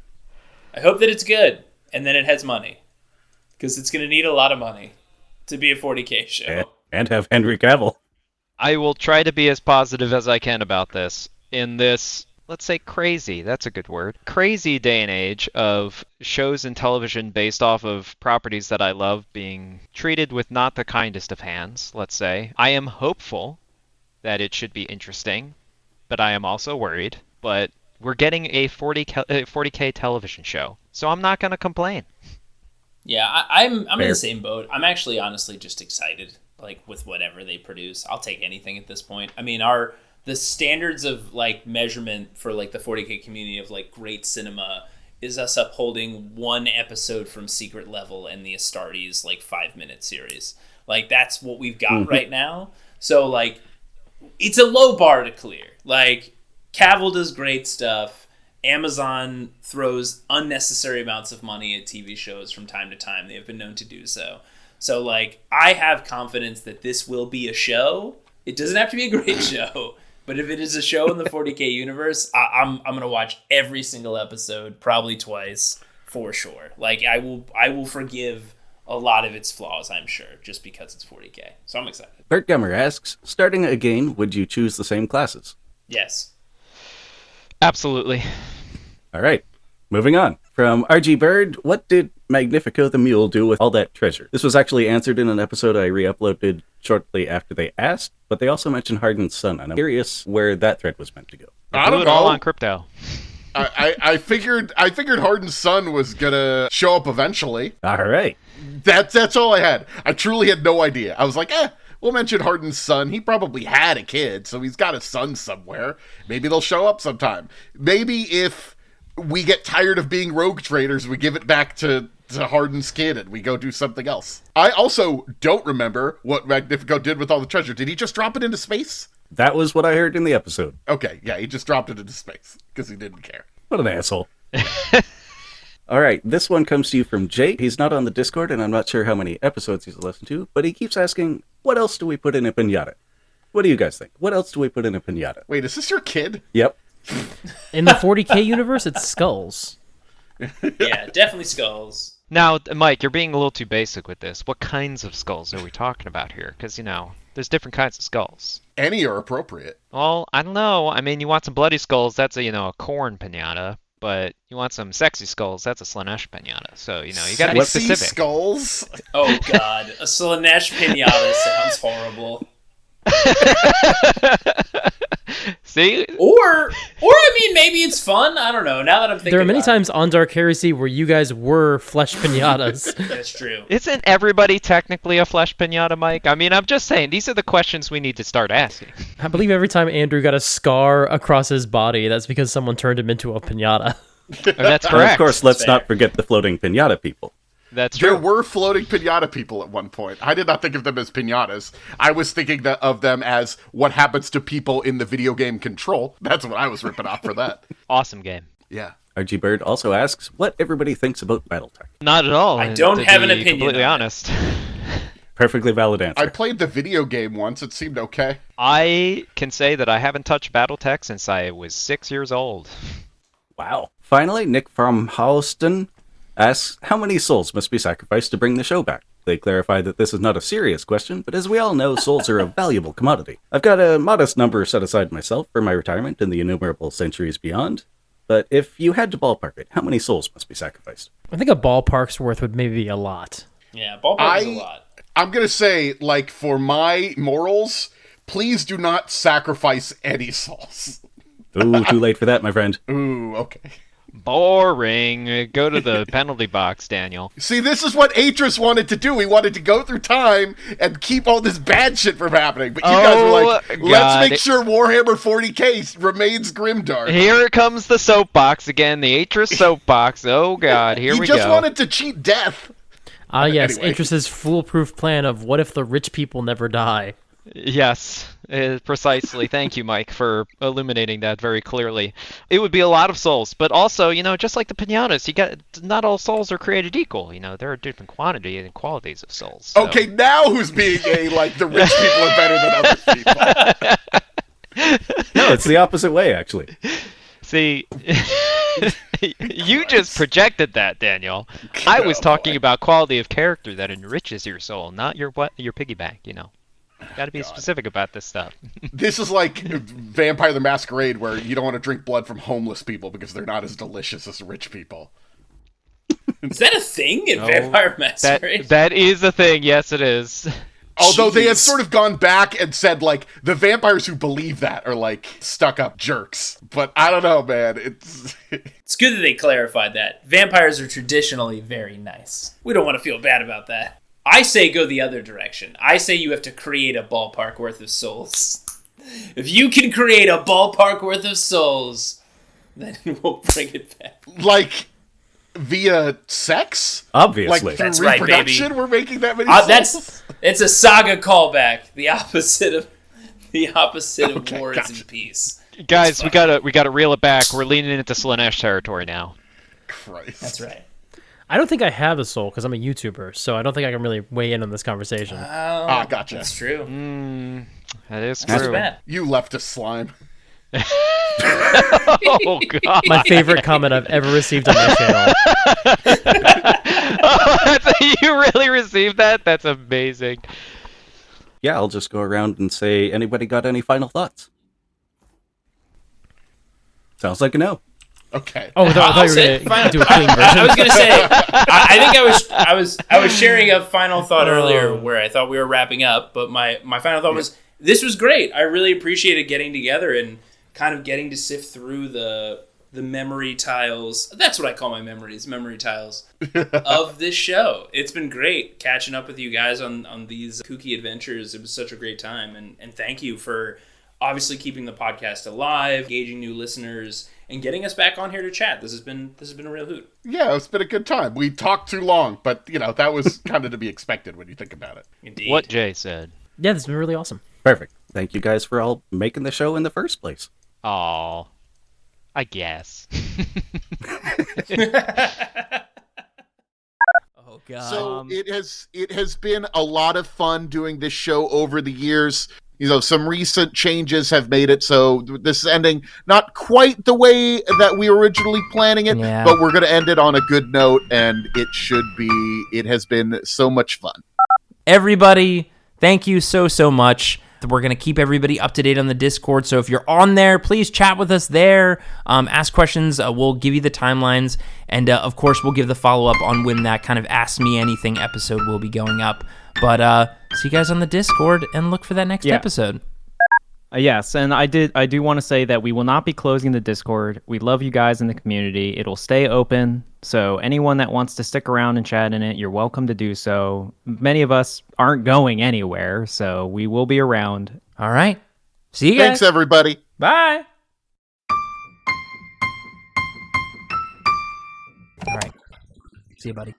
I hope that it's good, and then it has money. Because it's going to need a lot of money to be a 40K show. And have Henry Cavill. I will try to be as positive as I can about this. In this, let's say crazy, that's a good word, crazy day and age of shows and television based off of properties that I love being treated with not the kindest of hands, let's say. I am hopeful that it should be interesting, but I am also worried. But we're getting a 40K television show, so I'm not going to complain. Yeah, I'm in the same boat. I'm actually honestly just excited, like, with whatever they produce. I'll take anything at this point. I mean, the standards of like measurement for like the 40K community of like great cinema is us upholding one episode from Secret Level and the Astartes like 5-minute series. Like, that's what we've got right now. So like, it's a low bar to clear. Like, Cavill does great stuff. Amazon throws unnecessary amounts of money at TV shows from time to time. They have been known to do so. So like, I have confidence that this will be a show. It doesn't have to be a great show. But if it is a show in the 40K universe, I'm going to watch every single episode, probably twice, for sure. Like, I will forgive a lot of its flaws, I'm sure, just because it's 40K. So I'm excited. Bert Gummer asks, starting again, would you choose the same classes? Yes. Absolutely. All right, moving on. From RG Bird, what did Magnifico the Mule do with all that treasure? This was actually answered in an episode I re-uploaded shortly after they asked, but they also mentioned Harden's son, and I'm curious where that thread was meant to go. I don't Blew it know. all on crypto. I figured Harden's son was gonna show up eventually. All right. That's all I had. I truly had no idea. I was like, we'll mention Harden's son. He probably had a kid, so he's got a son somewhere. Maybe they'll show up sometime. Maybe if we get tired of being rogue traders, we give it back to Harden's kid and we go do something else. I also don't remember what Magnifico did with all the treasure. Did he just drop it into space? That was what I heard in the episode. Okay, yeah, he just dropped it into space because he didn't care. What an asshole. All right, this one comes to you from Jake. He's not on the Discord, and I'm not sure how many episodes he's listened to, but he keeps asking, what else do we put in a piñata? What do you guys think? What else do we put in a piñata? Wait, is this your kid? Yep. In the 40K universe, it's skulls. Yeah, definitely skulls. Now, Mike, you're being a little too basic with this. What kinds of skulls are we talking about here? Because, there's different kinds of skulls. Any are appropriate. Well, I don't know. I mean, you want some bloody skulls, that's a corn piñata. But you want some sexy skulls, that's a Slanesh piñata. So, you gotta be Sexy specific. Skulls? Oh, God. A Slanesh pinata sounds horrible. See? Or I mean, maybe it's fun. I don't know. Now that I'm thinking There are many about times on Dark Heresy where you guys were flesh pinatas. it. That's true. Isn't everybody technically a flesh piñata, Mike? I mean, I'm just saying, these are the questions we need to start asking. I believe every time Andrew got a scar across his body, that's because someone turned him into a pinata. That's And correct. of course, let's Fair. not forget the floating pinata people. That's There true. were floating pinata people at one point. I did not think of them as pinatas. I was thinking of them as what happens to people in the video game Control. That's what I was ripping off for that. Awesome game. Yeah. RG Bird also asks what everybody thinks about Battletech. Not at all. I and don't to have an be opinion Completely on it. honest. Perfectly valid answer. I played the video game once. It seemed okay. I can say that I haven't touched BattleTech since I was 6 years old. Wow. Finally, Nick from Houston asks, how many souls must be sacrificed to bring the show back? They clarify that this is not a serious question, but as we all know, souls are a valuable commodity. I've got a modest number set aside myself for my retirement in the innumerable centuries beyond, but if you had to ballpark it, how many souls must be sacrificed? I think a ballpark's worth would maybe be a lot. Yeah, ballpark is a lot. I'm going to say, like, for my morals, please do not sacrifice any souls. Ooh, too late for that, my friend. Ooh, okay. Boring. Go to the penalty box, Daniel. See, this is what Atris wanted to do. He wanted to go through time and keep all this bad shit from happening. But you guys were like, God. let's make sure Warhammer 40k remains grimdark. Here comes the soapbox again, the Atris soapbox. Oh God, here he we just go. wanted to cheat death. Yes, Anyway. Atris's foolproof plan of what if the rich people never die. Yes, precisely. Thank you, Mike, for illuminating that very clearly. It would be a lot of souls, but also, just like the pinatas, not all souls are created equal. There are different quantity and qualities of souls. So. Okay, now who's being like the rich people are better than other people? No, it's the opposite way, actually. See, you just projected that, Daniel. I was talking about quality of character that enriches your soul, not your piggy bank. Got to be specific about this stuff. This is like Vampire the Masquerade, where you don't want to drink blood from homeless people because they're not as delicious as rich people. Is that a thing in Vampire Masquerade? That is a thing. Yes, it is. Although they have Jeez. sort of gone back and said, like, the vampires who believe that are, like, stuck-up jerks. But I don't know, man. It's... It's good that they clarified that. Vampires are traditionally very nice. We don't want to feel bad about that. I say go the other direction. I say you have to create a ballpark worth of souls. If you can create a ballpark worth of souls, then we'll bring it back. like, via sex? Obviously. Like, through That's right, baby. reproduction, we're making that many souls? It's a saga callback. The opposite of Okay, War is gotcha. and Peace. Guys, we gotta reel it back. We're leaning into Slanesh territory now. Christ. That's right. I don't think I have a soul because I'm a YouTuber, so I don't think I can really weigh in on this conversation. Ah, gotcha. That's true. That is That's true. bad. You left a slime. Oh God. My favorite comment I've ever received on my channel. You really received that? That's amazing. Yeah, I'll just go around and say, anybody got any final thoughts? Sounds like a no. Okay. Oh, I thought I'll you were say going final- to do a clean version. I was gonna say. I think I was sharing a final thought earlier where I thought we were wrapping up, but my final thought was this was great. I really appreciated getting together and kind of getting to sift through the memory tiles. That's what I call my memory tiles of this show. It's been great catching up with you guys on these kooky adventures. It was such a great time, and thank you for obviously keeping the podcast alive, engaging new listeners, and getting us back on here to chat. This has been a real hoot. Yeah, it's been a good time. We talked too long, but, that was kind of to be expected when you think about it. Indeed. What Jay said. Yeah, this has been really awesome. Perfect. Thank you guys for all making the show in the first place. Aw. I guess. Oh God. So it has been a lot of fun doing this show over the years. Some recent changes have made it so this is ending not quite the way that we were originally planning it, Yeah. but we're going to end it on a good note, and it has been so much fun. Everybody, thank you so much. We're going to keep everybody up to date on the Discord, so if you're on there, please chat with us there. Ask questions. We'll give you the timelines, and of course, we'll give the follow-up on when that kind of Ask Me Anything episode will be going up. But see you guys on the Discord, and look for that next episode. Yes, and I do want to say that we will not be closing the Discord. We love you guys in the community. It'll stay open, so anyone that wants to stick around and chat in it, you're welcome to do so. Many of us aren't going anywhere, so we will be around. All right. See you guys. Thanks, everybody. Bye. See you, buddy.